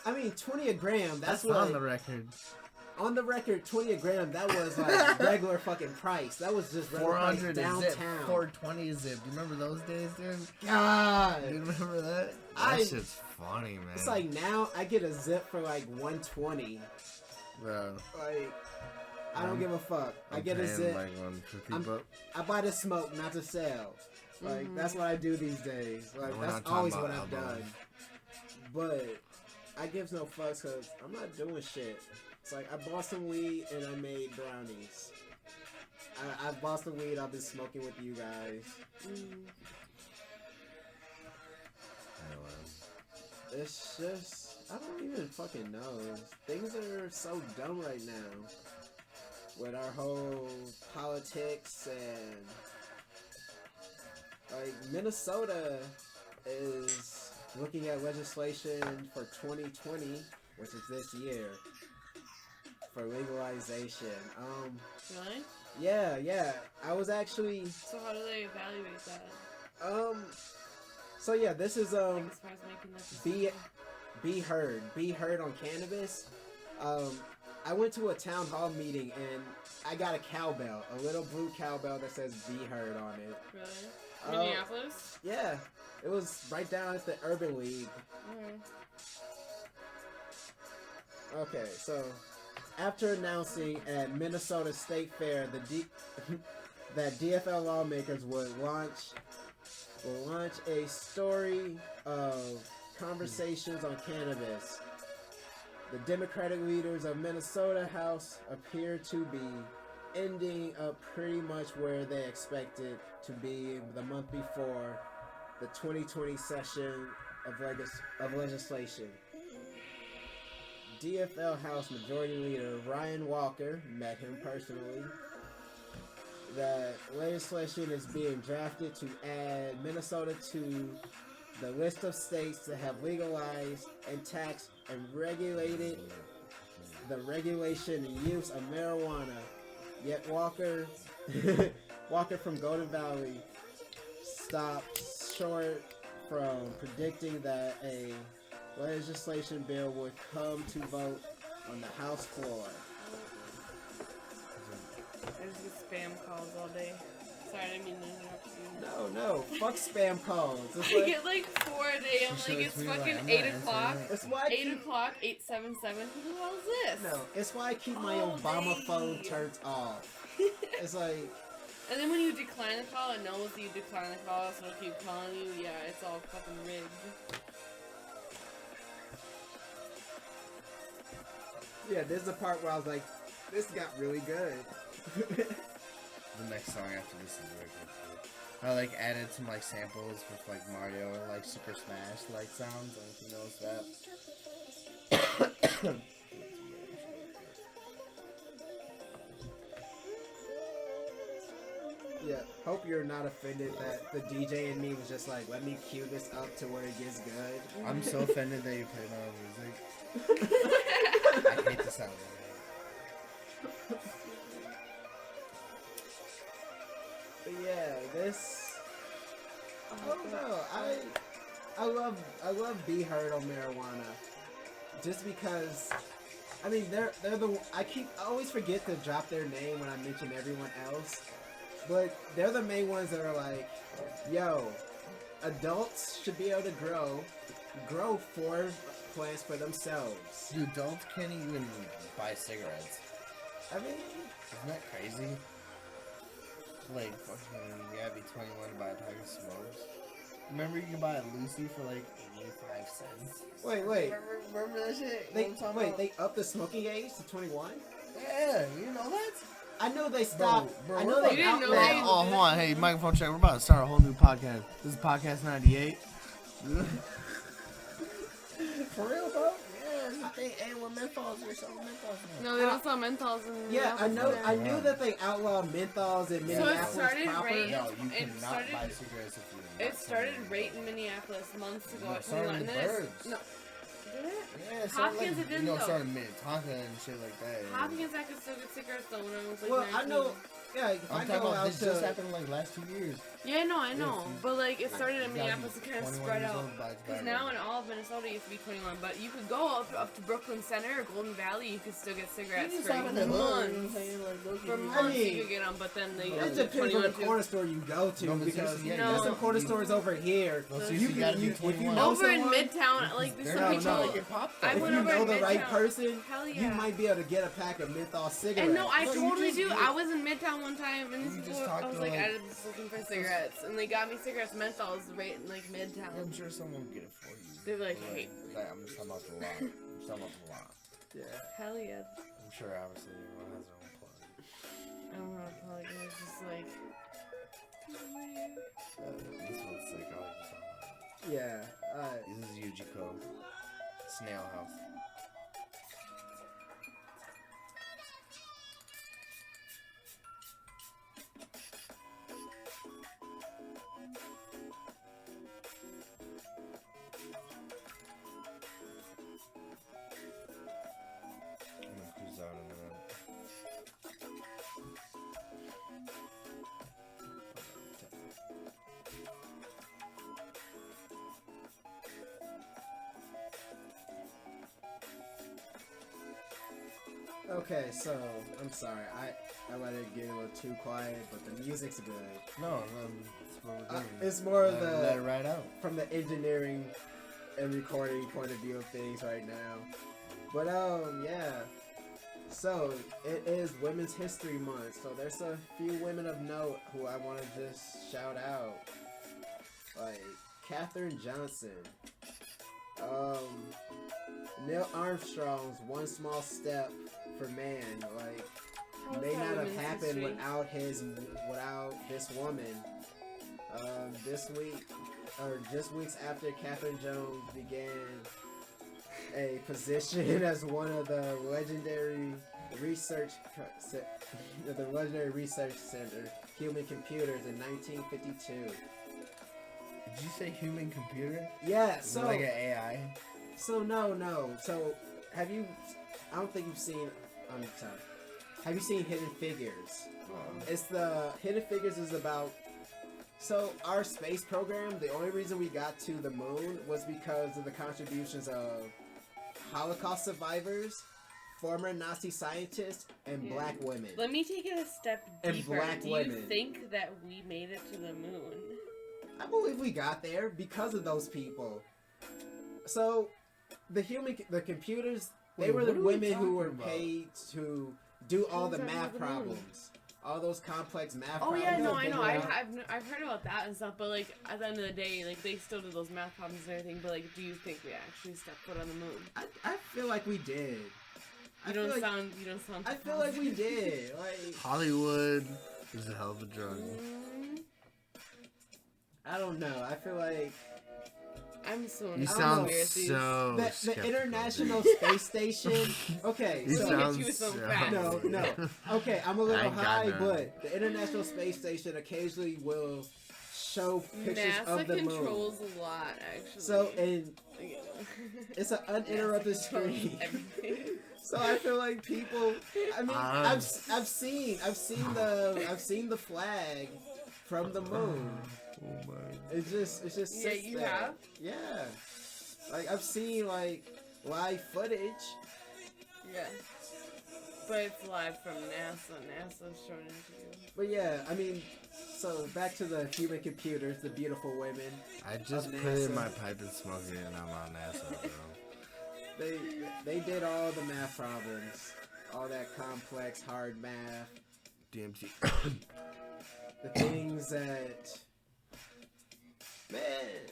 I mean 20 a gram. That's on what the record. on the record 20 a gram. That was like regular fucking price. That was just regular price 400 a downtown. zip. 420 a zip. Do you remember those days, dude? God, Do you remember that? That I- shit's funny, man. It's like now I get a zip for like 120. Bro. Like, I don't give a fuck. I I'm get a paying, zip. like 150 bucks. I buy the smoke, not to sell. Like, that's what I do these days. Like, We're that's not talking always about what I've elbows. done. But I gives no fucks because I'm not doing shit. It's like, I bought some weed and I made brownies. I bought some weed, I've been smoking with you guys. It's just, I don't even fucking know. Things are so dumb right now. With our whole politics and like Minnesota is looking at legislation for 2020, which is this year, for legalization. Really? Yeah. I was actually So how do they evaluate that? So yeah, this is Like as far as making that decision? be heard on cannabis. I went to a town hall meeting and I got a cowbell, a little blue cowbell that says "Be Heard" on it. Really? Minneapolis? Yeah, it was right down at the Urban League. Okay, so after announcing at Minnesota State Fair that DFL lawmakers would launch a story of conversations on cannabis, the Democratic leaders of Minnesota House appear to be ending up pretty much where they expected to be the month before the 2020 session of legislation. DFL House Majority Leader Ryan Walker, met him personally, that legislation is being drafted to add Minnesota to the list of states that have legalized and taxed and regulated the regulation and use of marijuana. Yet Walker from Golden Valley stopped short from predicting that a legislation bill would come to vote on the House floor. I just get spam calls all day. Sorry, I didn't mean to interrupt you. No, fuck spam calls. It's I like, get like 4 a day. I'm She like, shows it's me, like, fucking I'm 8 not o'clock. answering it's why I 8 keep, o'clock, 877. Who the hell is this? no, it's why I keep my All Obama day. phone turned off. It's like, And then when you decline the call, it knows that you decline the call, so it'll keep calling you. Yeah, it's all fucking rigged. yeah, this is the part where I was like, this got really good. The next song after this is really good. I like added some like samples with like Mario and like Super Smash like sounds. I don't know if you noticed that. Yeah, hope you're not offended that the DJ in me was just like, let me cue this up to where it gets good. I'm so offended that you played my own music. I hate the sound of it. But yeah, this, I don't know, I love Be Heard on marijuana, just because, I mean, they're I always forget to drop their name when I mention everyone else, but they're the main ones that are like, yo, adults should be able to grow 4 plants for themselves. Dude, adults can't even buy cigarettes. I mean, Isn't that crazy? Like, fucking, you gotta be 21 to buy a pack of smokes. Remember you can buy a Lucy for like 85 cents? wait, Remember that shit? You know what I'm talking about? they upped the smoking age to 21? Yeah, you know that? I know they stopped. Bro, I we're know about- they You didn't know outlawed. they- Oh, hold on. Hey, microphone check. We're about to start a whole new podcast. This is podcast 98. For real, bro? Yeah, it's a thing. And with menthols, we're selling menthols now. No, they don't sell menthols in Yeah, I know. Minneapolis. I knew that they outlawed menthols in So it Minneapolis started proper. right- No, you It cannot started- buy cigarettes if you're It not started 21. right in Minneapolis months ago No, at it started 21. in And then Birds. no. Did it? Yeah, it started Hopkins, like, it didn't, you know, it though. started in Minnetonka and shit like that. Hopkins, I could still get cigarettes though when I was like Well, 19. I know Yeah, if I I'm go talking about out this to, just happened like last 2 years. Yeah, I know. Yes, But like it started in You gotta Minneapolis, be it kind of 21 spread years out. old by the Because time. now in all of Minnesota it used to be 21, but you could go up to Brooklyn Center or Golden Valley, you could still get cigarettes for months. For months you could get them, but then they it depends on the corner store you go to, No, but because seriously, yeah, there's some No. corner stores over here. No, You seriously, you gotta be if you 21. know over in someone- Midtown, like there's They're some No, people. no. They get popped I though. If went you over know in the right Midtown. person, Hell you yeah. might be able to get a pack of menthol cigarettes. And no, I No, you totally just do. get- I was in Midtown one time, and You these just people, talk I was to, like, like- I was just looking for cigarettes, and they got me cigarettes, menthols, right in like Midtown. I'm sure someone will get it for you. They're like, But, hey. like, I'm just talking about the lot. I'm just talking about the lot. Yeah. Hell yeah. I'm sure obviously everyone has their own plug. I don't know, like it was just like. This one's sick. I like this one. Yeah. This is Yujiko. Snail House. I'm gonna cruise out in a minute. Okay, so I'm sorry. I let it get a little too quiet, but the music's good. No, that's what we're doing. It's more of Let it the ride out. from the engineering and recording point of view of things right now. But yeah. So it is Women's History Month. So there's a few women of note who I want to just shout out, like Katherine Johnson, Neil Armstrong's One Small Step for Man. Like, How may is that not have women's happened history? without this woman. This week, or just weeks after Catherine Jones began a position as one of the legendary research center, Human Computers, in 1952. Did you say human computer? Yeah. Is So it like an AI? So no. So have you? I don't think you've seen. I'm sorry. Have you seen Hidden Figures? It's the Hidden Figures is about. So our space program, the only reason we got to the moon was because of the contributions of Holocaust survivors, former Nazi scientists, and Yeah. black women. Let me take it a step And deeper. black Do you women. think that we made it to the moon? I believe we got there because of those people. So, the computers, they Wait, were the what are we women who were talking about? paid to do all the Who's on math the moon? problems. All those complex math Oh problems. yeah, no, that I they know. were- I've heard about that and stuff, but like at the end of the day, like they still do those math problems and everything. But like, do you think we actually stepped foot on the moon? I feel like we did. You don't sound. I feel like we did. Like, Hollywood is a hell of a drug. I don't know. I feel like I'm so. You I sound don't know. so the skeptical, International dude. Space Station. Okay, You So- so sound Hit you with some so facts. no. Okay, I'm a little I got high, none. but the International Space Station occasionally will show pictures NASA of the moon. controls a lot, actually. So, and Yeah. it's an uninterrupted NASA controls screen. everything. So I feel like people. I mean, I've seen the flag from the moon. Oh my. It's just Yeah, sits you there. have? Yeah. Like I've seen like live footage. Yeah. But it's live from NASA. NASA's showing it to you. But yeah, I mean, so back to the human computers, the beautiful women. I just Of put it in NASA. my pipe and smoked it, and I'm on NASA, bro. They did all the math problems, all that complex hard math, DMT. the things that. Man,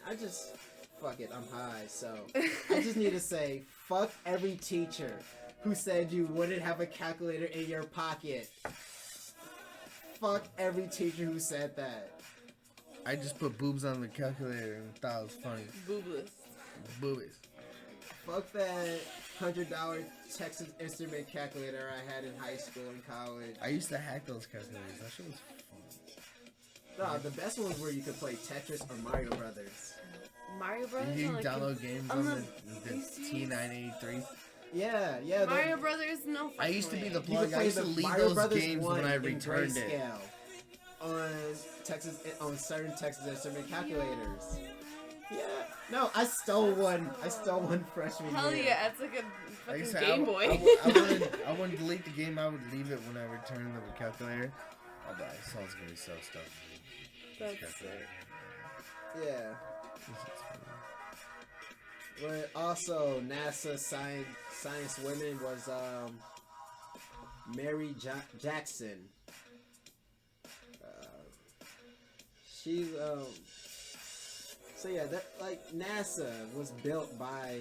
I just fuck it. I'm high, so I just need to say fuck every teacher who said you wouldn't have a calculator in your pocket. Fuck every teacher who said that. I just put boobs on the calculator and thought it was funny. Boobless. Boobies. Fuck that $100 Texas Instrument calculator I had in high school and college. I used to hack those calculators. That shit was fun. No, the best ones were you could play Tetris or Mario Brothers. Mario Brothers. You on, like, download games on on the the PCs? T983. Yeah, yeah. Mario Brothers, no. I used to be the You plug. could I play used to the leave Mario those Brothers games 1 when I in returned it. grayscale on Texas, on certain Texas Instrument calculators. Yeah. No, I stole one. I stole one freshman Hell year. yeah, it's like a Like I fucking said, Game Boy. I wouldn't delete the game. I would leave it when I returned the calculator. Oh, that sounds gonna be so stuff. That's sick. Yeah. But also, NASA science women was Mary Jackson. She's so yeah, that like NASA was built by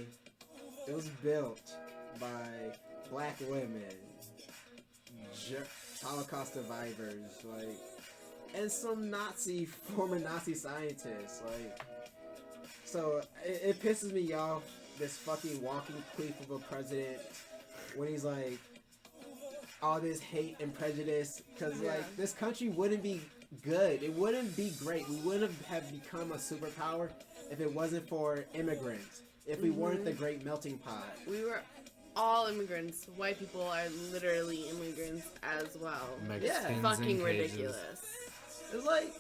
black women, Holocaust survivors, like, and some former Nazi scientists, like. So it pisses me off, this fucking walking queef of a president, when he's like, all this hate and prejudice, because like this country wouldn't be good, it wouldn't be great, we wouldn't have become a superpower if it wasn't for immigrants, if we weren't the great melting pot. We were all immigrants. White people are literally immigrants as well. Mexicans Fucking in cages. ridiculous. It's like,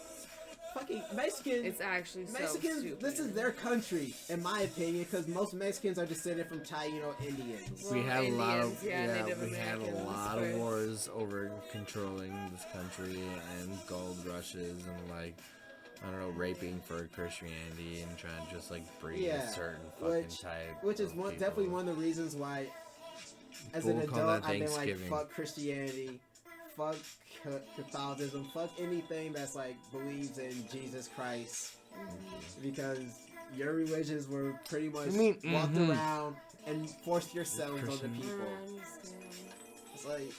fucking Mexicans. It's actually so Mexicans, stupid. this is their country, in my opinion, because most Mexicans are descended from Taino Indians. Well, We had a lot of Indians, Native we had a Americans lot of first. wars over controlling this country and gold rushes and like I don't know, raping for Christianity and trying to just like breed a certain fucking type. Which is of one, people. definitely one of the reasons why, as We'll an call adult, that I've been like, Thanksgiving. fuck Christianity, fuck Catholicism, fuck anything that's like believes in Jesus Christ, because your religions were pretty much walked around and forced yourselves on the Christian. people. It's like,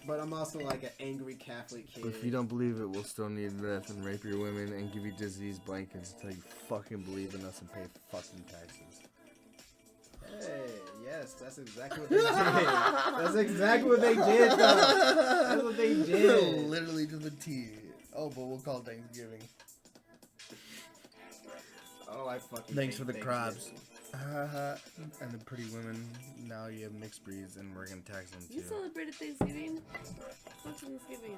but I'm also like an angry Catholic kid. But if you don't believe it, we'll still need death and rape your women and give you disease blankets until you fucking believe in us and pay fucking taxes. Hey, yes, that's exactly what they did. That's exactly what they did, though. That's what they did. Literally to the T. Oh, but we'll call it Thanksgiving. Oh, I fucking Thanks hate for the crabs. Thanksgiving. And the pretty women. Now you have mixed breeds, and we're gonna tax them You too. celebrated Thanksgiving? What's Thanksgiving?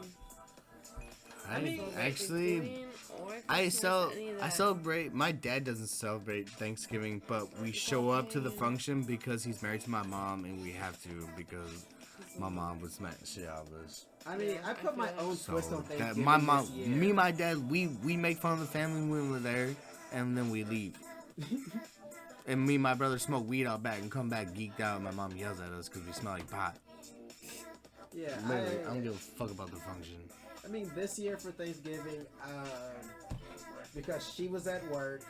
I don't celebrate actually, Thanksgiving or Christmas, any of I that. celebrate. My dad doesn't celebrate Thanksgiving, but we show up to the function because he's married to my mom, and we have to because my mom would smack the shit out of us. I mean, I put my own So twist on that Thanksgiving my mom, this year. me, my dad, we make fun of the family when we're there, and then we leave. And me and my brother smoke weed out back and come back geeked out. And my mom yells at us because we smell like pot. Yeah, Literally, I don't give a fuck about the function. I mean, this year for Thanksgiving, because she was at work,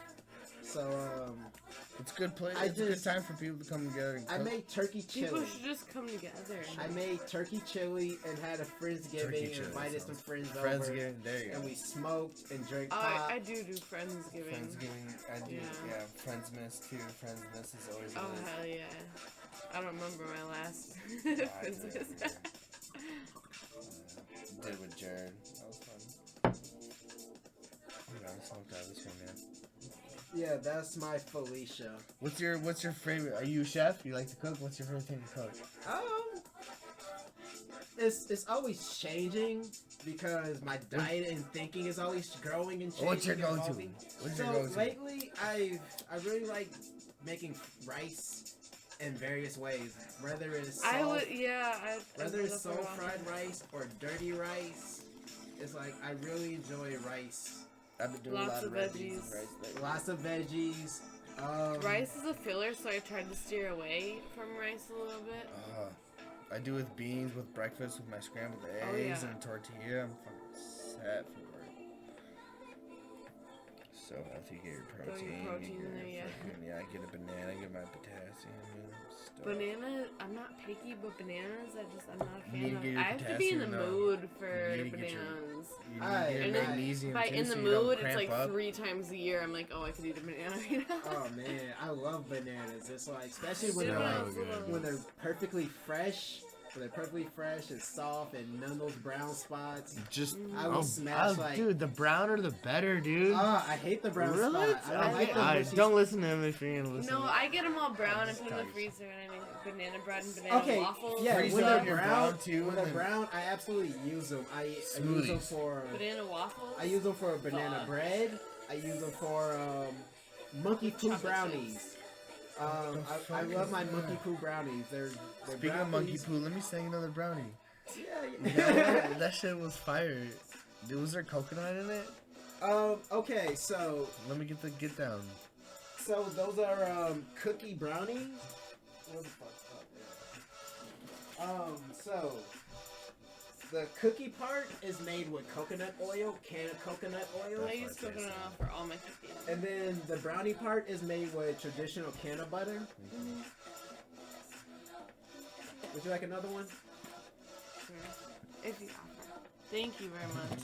so It's a good place. I It's a good just- time for people to come together and I cook. made turkey People chili. should just come together. I made turkey chili and had a Turkey Friendsgiving and chili invited some sounds- friends Friendsgiving, there you over, go. and we smoked and drank I pop. do Friendsgiving. Friendsgiving, I do, Yeah. Friendsmas too. Friendsmas is always Oh, good. hell yeah. I don't remember my last I do Christmas. every year. Did with Jared. That was fun. Oh god, I smoked out this one, man. Yeah, that's my Felicia. What's your favorite? Are you a chef? You like to cook? What's your favorite thing to cook? It's always changing because my diet and thinking is always growing and changing. What's your and go-to? evolving. What's So your go-to? lately, I really like making rice in various ways, whether it's I soft, would, yeah. whether I it's soul fried rice or dirty rice. It's like I really enjoy rice. I've been doing Lots a lot of red veggies. beans and rice lately. Lots of veggies. Rice is a filler, so I tried to steer away from rice a little bit. I do with beans, with breakfast, with my scrambled eggs Oh, yeah. and a tortilla. I'm fucking set for it. So healthy, get your Throw protein. your protein get in there, your yeah. fucking- I get a banana, get my potassium. Stuff. Banana, I'm not picky, but bananas, I'm not a You need fan to of. get your I have to be in the potassium, though. mood for You need to get your- bananas. You Aye, need to And get then your magnesium By too, in the so you don't mood, it's cramp like up. 3 times a year. I'm like, oh, I could eat a banana right now. Oh man, I love bananas. It's like, especially when Yeah, they're So like, good. when they're perfectly fresh. When they're perfectly fresh and soft and none of those brown spots. Just I will smash like. dude, the browner the better, dude. I hate the brown spot. I don't like the mushy Don't listen to him if you're gonna listen. No, I get them all brown and just put in the talking freezer and banana bread and banana waffles. Yeah, Freeze when them, they're you're brown, brown too, when they're and then- brown, I absolutely use them. I use them Smoothies. for Banana waffles. I use them for banana Fuck. bread. I use them for monkey poo Chocolate brownies. I love my monkey poo brownies. They're Speaking of monkey brownies. poo, let me sing another brownie. Yeah. Yeah, that shit was fire. Dude, was there coconut in it? Okay, so Let me get the get down. those are cookie brownies. What the fuck? So the cookie part is made with coconut oil, can of coconut oil. I use coconut oil for all my cookies. And then the brownie part is made with traditional can of butter. Mm-hmm. Would you like another one? Sure. If you offer. Thank you very much.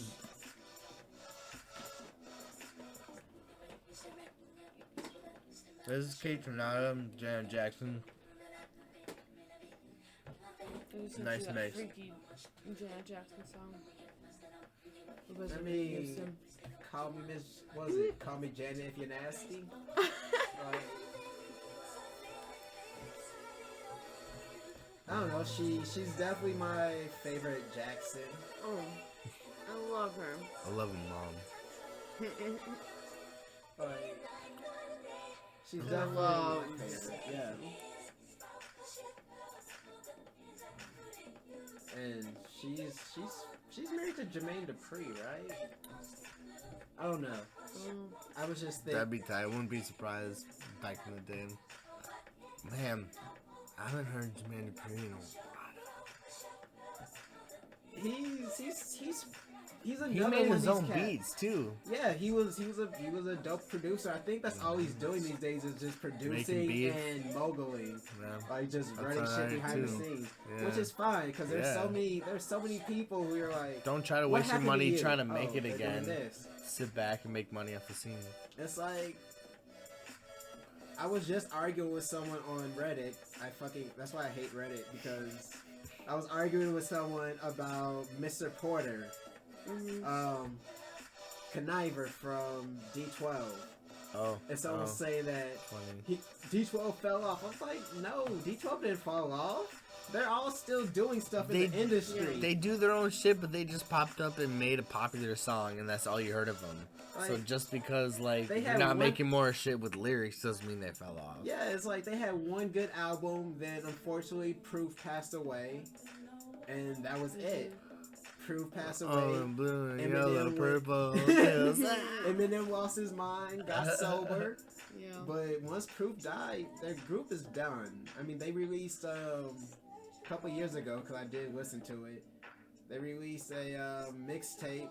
This is Kate Tornado, Janet Jackson. There's Nice that mix. freaky Janet Jackson song. It was I a mean, Gibson. call me Miss. What was it? Call me Janet if you're nasty. Like, I don't know. She's definitely my favorite Jackson. Oh, I love her. I love him, Mom. Like, she's I definitely love my favorite. Yeah. And she's married to Jermaine Dupri, right? I don't know. I was just thinking. That'd be tight. I wouldn't be surprised back in the day. Man, I haven't heard Jermaine Dupri in a while. He's another He made one his of own these cats. beats too. Yeah, he was a dope producer. I think that's all he's doing these days is just producing beats. and moguling, Yeah. like just That's running shit alright, behind the too. scenes, Yeah. which is fine because there's Yeah. so many people who are like, Don't try to what waste your happened to money you? trying to make Oh, it they're doing again. this. Sit back and make money off the scene. It's like I was just arguing with someone on Reddit. That's why I hate Reddit, because I was arguing with someone about Mr. Porter, Conniver from D12. Oh. And someone was saying that funny. D12 fell off. I was like, no, D12 didn't fall off. They're all still doing stuff in They- the industry. They do their own shit, but they just popped up and made a popular song, and that's all you heard of them. So Like, just because like they you're had not one- making more shit with lyrics doesn't mean they fell off. Yeah, it's like they had one good album, then unfortunately Proof passed away, and that was it. Proof passed away. Oh, blue, and Eminem yellow, went- purple. pills. Eminem lost his mind, got sober. Yeah. But once Proof died, their group is done. I mean, they released a couple years ago, because I did listen to it. They released a mixtape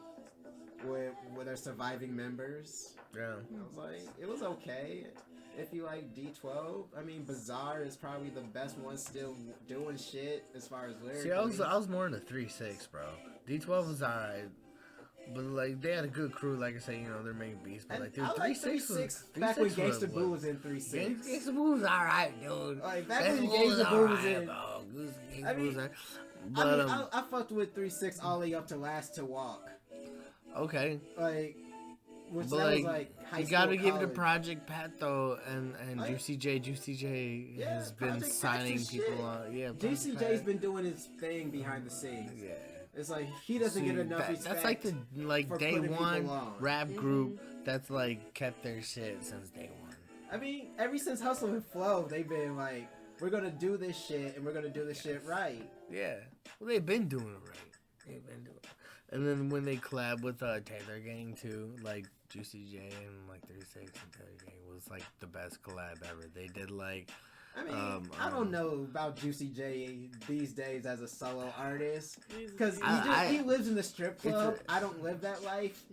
with their surviving members. Yeah. I was like, it was okay. If you like D12, I mean, Bizarre is probably the best one still doing shit as far as lyrics. See, I was more in the 3-6, bro. D12 was alright, but like they had a good crew. Like I say, you know, they're making beats, but like dude, I like 3-6 back when Gangsta Boo was in 3-6. Gangsta Boo was alright, dude. Like, back Gangsta when Boo Gangsta Boo was alright, in. bro. Gangsta I Boo was mean, alright. I But mean, I fucked with 3-6 all the way up to Last to Walk. okay. Like, which But that like, was like high you school, gotta give it to college. Project Pat though, and Like- Juicy J Yeah, has been Project Pat's signing the people shit. on. Yeah, Juicy Project J's Pat. been doing his thing behind the scenes. Yeah. It's like he doesn't get See, enough respect. That's like the for day putting people one on. rap group that's like kept their shit since day one. I mean, ever since Hustle and Flow, they've been like, we're gonna do this shit and we're gonna do this shit right. Yeah. Well, they've been doing it right. They've been doing it. And then when they collab with Taylor Gang too, like Juicy J and like 3-6 and Taylor Gang was like the best collab ever. They did like I mean, I don't know about Juicy J these days as a solo artist, because he lives in the strip club. I don't live that life.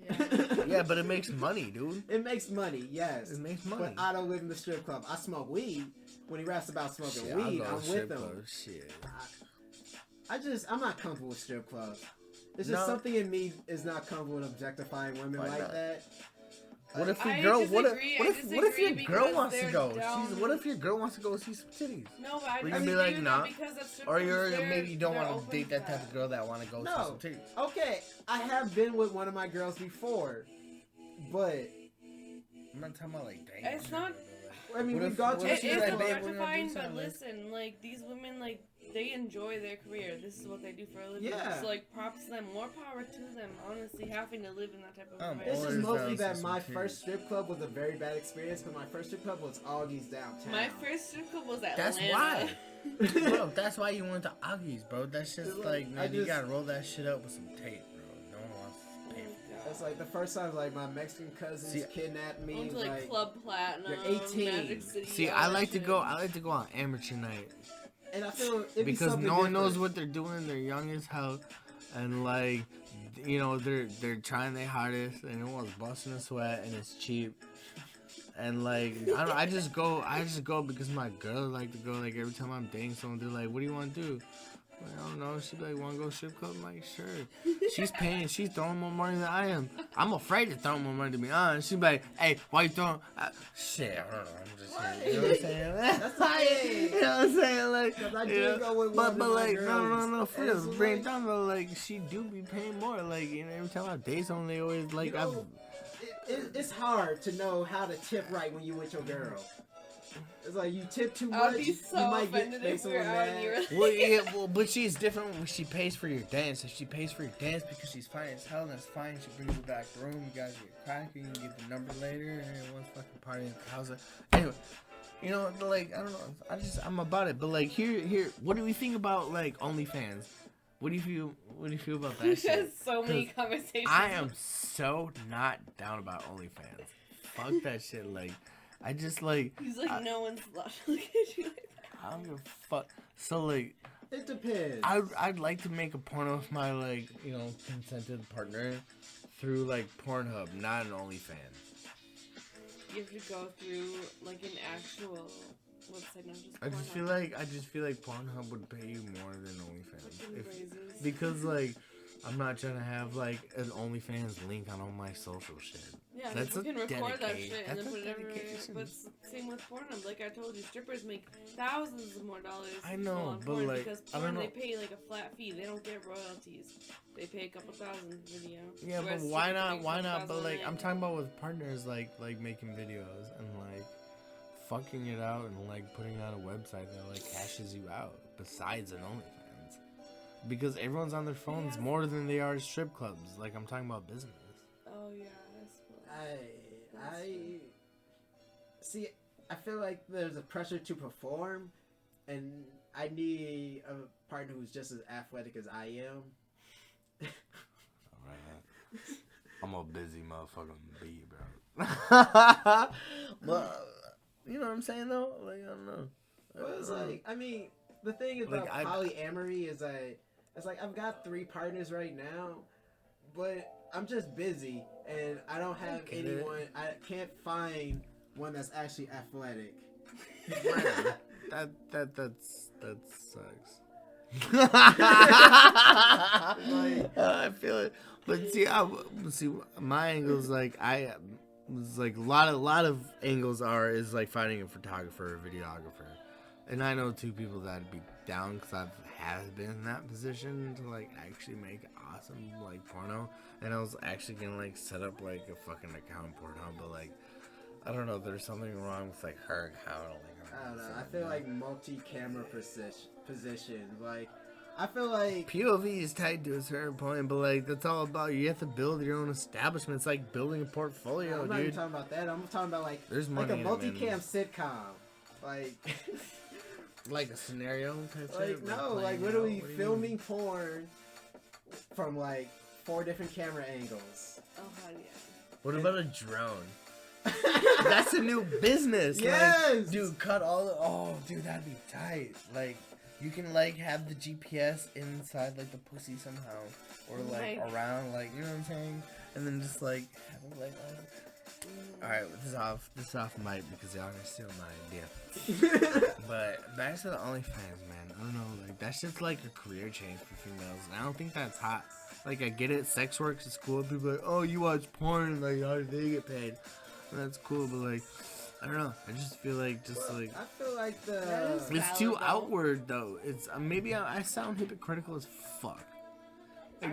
yeah, but it makes money, dude. It makes money, yes. It makes money. But I don't live in the strip club. I smoke weed. When he raps about smoking Shit, weed, I'll go I'm to with strip him. club, shit. I'm not comfortable with strip clubs. It's just something in me is not comfortable with objectifying women Why like not? that. What if your I girl? disagree, What if your girl because wants to they're go? down- What if your girl wants to go see some titties? No, but I We're disagree gonna be like, with nah. that because that's Or you're they're- maybe you don't they're want open to date that type that. of girl that want to go see No. some titties. Okay, I have been with one of my girls before, but I'm not talking about like dating. It's not. I mean, What we've if- gone what to if It she's is like, babe, we're gonna do objectifying, but something. listen, like, these women, like, they enjoy their career. This is what they do for a living. Yeah. So, like, props to them. More power to them, honestly, having to live in that type of I'm environment. It's just always mostly down that to my some first kids. strip club was a very bad experience, because my first strip club was Augie's downtown. My first strip club was Atlanta. That's why. Bro, that's why you went to Augie's, bro. That's just like, man, you gotta roll that shit up with some tape, bro. No one wants to pay for that. That's like the first time, like, my Mexican cousins See, kidnapped I me. went to, like, Club Platinum, you're 18. Magic City. See, all I that like to shit. go on amateur night. And I feel it'd be Because something no one knows different. what they're doing. They're young as hell, and like, you know, they're trying their hardest, and everyone's busting a sweat, and it's cheap. And like, I just go because my girls like to go. Like every time I'm dating someone, they're like, "What do you want to do?" Like, I don't know. She's like, "Want to go strip club?" I'm like, "Sure." She's paying. She's throwing more money than I am. I'm afraid to throw more money, to be honest. She's like, "Hey, why you throwing?" Shit, I don't know. I'm just saying. You know what I'm saying? That's okay. You know what I'm saying? Like, 'Cause I you did know, go with one but of my like, girls, no, for and real. so, Bring like- it down though. Like, she do be paying more. Like, you know, every time I date someone, they always like, You know, it's hard to know how to tip right when you with your girl. It's like you tip too much, I'd be you so might offended make if we were someone out and you mad. were Well, yeah, but she's different when she pays for your dance. If she pays for your dance because she's fine as hell, that's fine. She brings you back room. You guys get cracking. You get the number later, and everyone's fucking partying at the house. Anyway, you know, like, I don't know. I'm about it. But like, here, what do we think about like OnlyFans? What do you feel about that We've shit? had so many 'Cause conversations. I am so not down about OnlyFans. Fuck that shit. Like, I just like. He's like, no one's allowed to look at you like that. I don't give a fuck. So like. It depends. I'd like to make a porno with my, like, you know, consented partner through, like, Pornhub, not an OnlyFans. You have to go through like an actual website, not just I just feel like Pornhub would pay you more than OnlyFans. Because, like, I'm not trying to have, like, an OnlyFans link on all my social shit. Yeah, That's people can a record that dedication. shit and then That's put a it everywhere. dedication. But same with Pornhub. Like I told you, strippers make thousands of more dollars. I know, on but, porn like, because I don't porn know. they pay like a flat fee. They don't get royalties. They pay a couple thousand video. Yeah, but Whereas why strippers not? make Why not? $12,000 But, like, a I'm night. talking about with partners, like making videos and, like, fucking it out and, like, putting it on a website that, like, cashes you out besides an OnlyFans. Because everyone's on their phones Yeah. more than they are at strip clubs. Like, I'm talking about business. Oh yeah, I suppose. I see. I feel like there's a pressure to perform, and I need a partner who's just as athletic as I am. Alright. I'm a busy motherfucking bee, bro. But, you know what I'm saying, though? Like, I don't know. Well, it's like, I mean, the thing Like, about polyamory is it's like I've got 3 partners right now, but I'm just busy and I don't have get it. anyone. I can't find one that's actually athletic. that sucks. I feel it, but see, my angles like I was like a lot of angles is like finding a photographer or videographer, and I know 2 people that'd be down because I have been in that position to like actually make awesome like porno, and I was actually gonna like set up like a fucking account porno, but like I don't know, there's something wrong with like her account. I don't know. I feel like multi-camera position. Like, I feel like POV is tied to a certain point, but like that's all about you have to build your own establishment. It's like building a portfolio, I'm not even dude. talking about that. I'm talking about like There's like money a in it, man. multi-cam sitcom. Like, Like a scenario type like shit, no, playing like out. literally What do you filming mean? porn from like 4 different camera angles. Oh hell yeah. What about a drone? That's a new business. Yes! Like, dude, cut all the. Oh, dude, that'd be tight. Like, you can like have the GPS inside like the pussy somehow, or like Like- around, like you know what I'm saying, and then just like have it like. All right, this is off mic because y'all are stealing my idea. But back to the OnlyFans, man. I don't know, like that shit's like a career change for females, and I don't think that's hot. Like I get it, sex work is cool. People are like, oh, you watch porn, and like how do they get paid? And that's cool, but like, I don't know. I just feel like like I feel like That is it's too valid, though. outward though. It's maybe I sound hypocritical as fuck.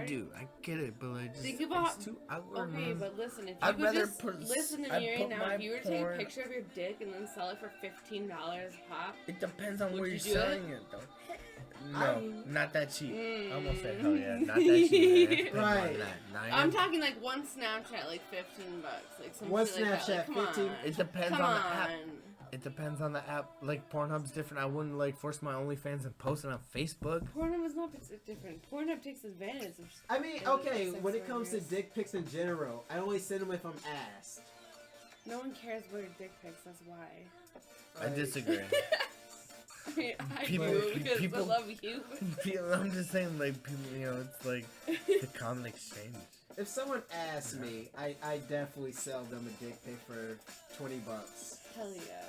I do. I get it, but like, just, Think about. it's too awkward. Okay, man. but listen, if you I'd could rather just put- listen to I'd me right put now, my if you were to take a porn- picture of your dick and then sell it for $15 a pop, It depends on Would where you you're do selling it, though. No, I'm- not that cheap. I almost said Mm. hell yeah, not that cheap. Man. Right. I'm talking like one Snapchat, like $15, like some One shit like that. Snapchat, Like, come 15? on. It depends Come on on. the app. It depends on the app. Like Pornhub's different. I wouldn't like force my OnlyFans and post it on Facebook. Pornhub is not different. Pornhub takes advantage of. I mean, Yeah, okay, sex when it comes to workers. dick pics in general, I only send them if I'm asked. No one cares about your dick pics. That's why. I Like- disagree. I mean, I People- do because people- I love you. I'm just saying, like, people, you know, it's like the common exchange. If someone asks me, I definitely sell them a dick pic for $20. Hell yeah.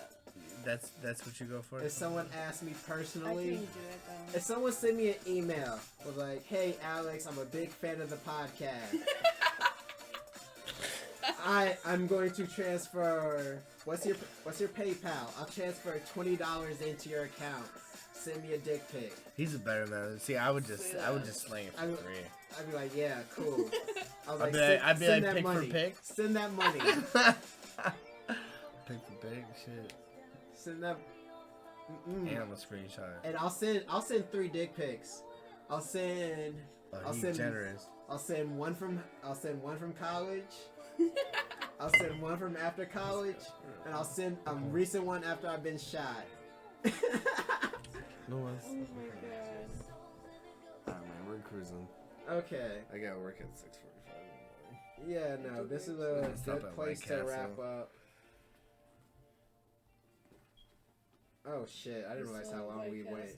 That's what you go for? If someone asks me I personally, couldn't do it though. if someone send me an email with like, "Hey Alex, I'm a big fan of the podcast. I'm going to transfer. What's your PayPal? I'll transfer $20 into your account. Send me a dick pic." He's a better man. See, I would just slang it I for would- free. I'd be like, "Yeah, cool." I was I'd be "Send- like, I'd be send like, that pick for money. pick? Send that money. Pick for big shit. Send that. Mm-mm. And I'm a screenshot. And I'll send 3 dick pics. I'll send He's generous. I'll send one from college. I'll send one from after college, and I'll send a recent one after I've been shot. No one's. Oh my god. Alright, man, we're cruising. Okay. I gotta work at 6:45. Yeah, no, this is We're a gonna stop good at place White to Castle. wrap up. Oh shit! I didn't realize how long we went.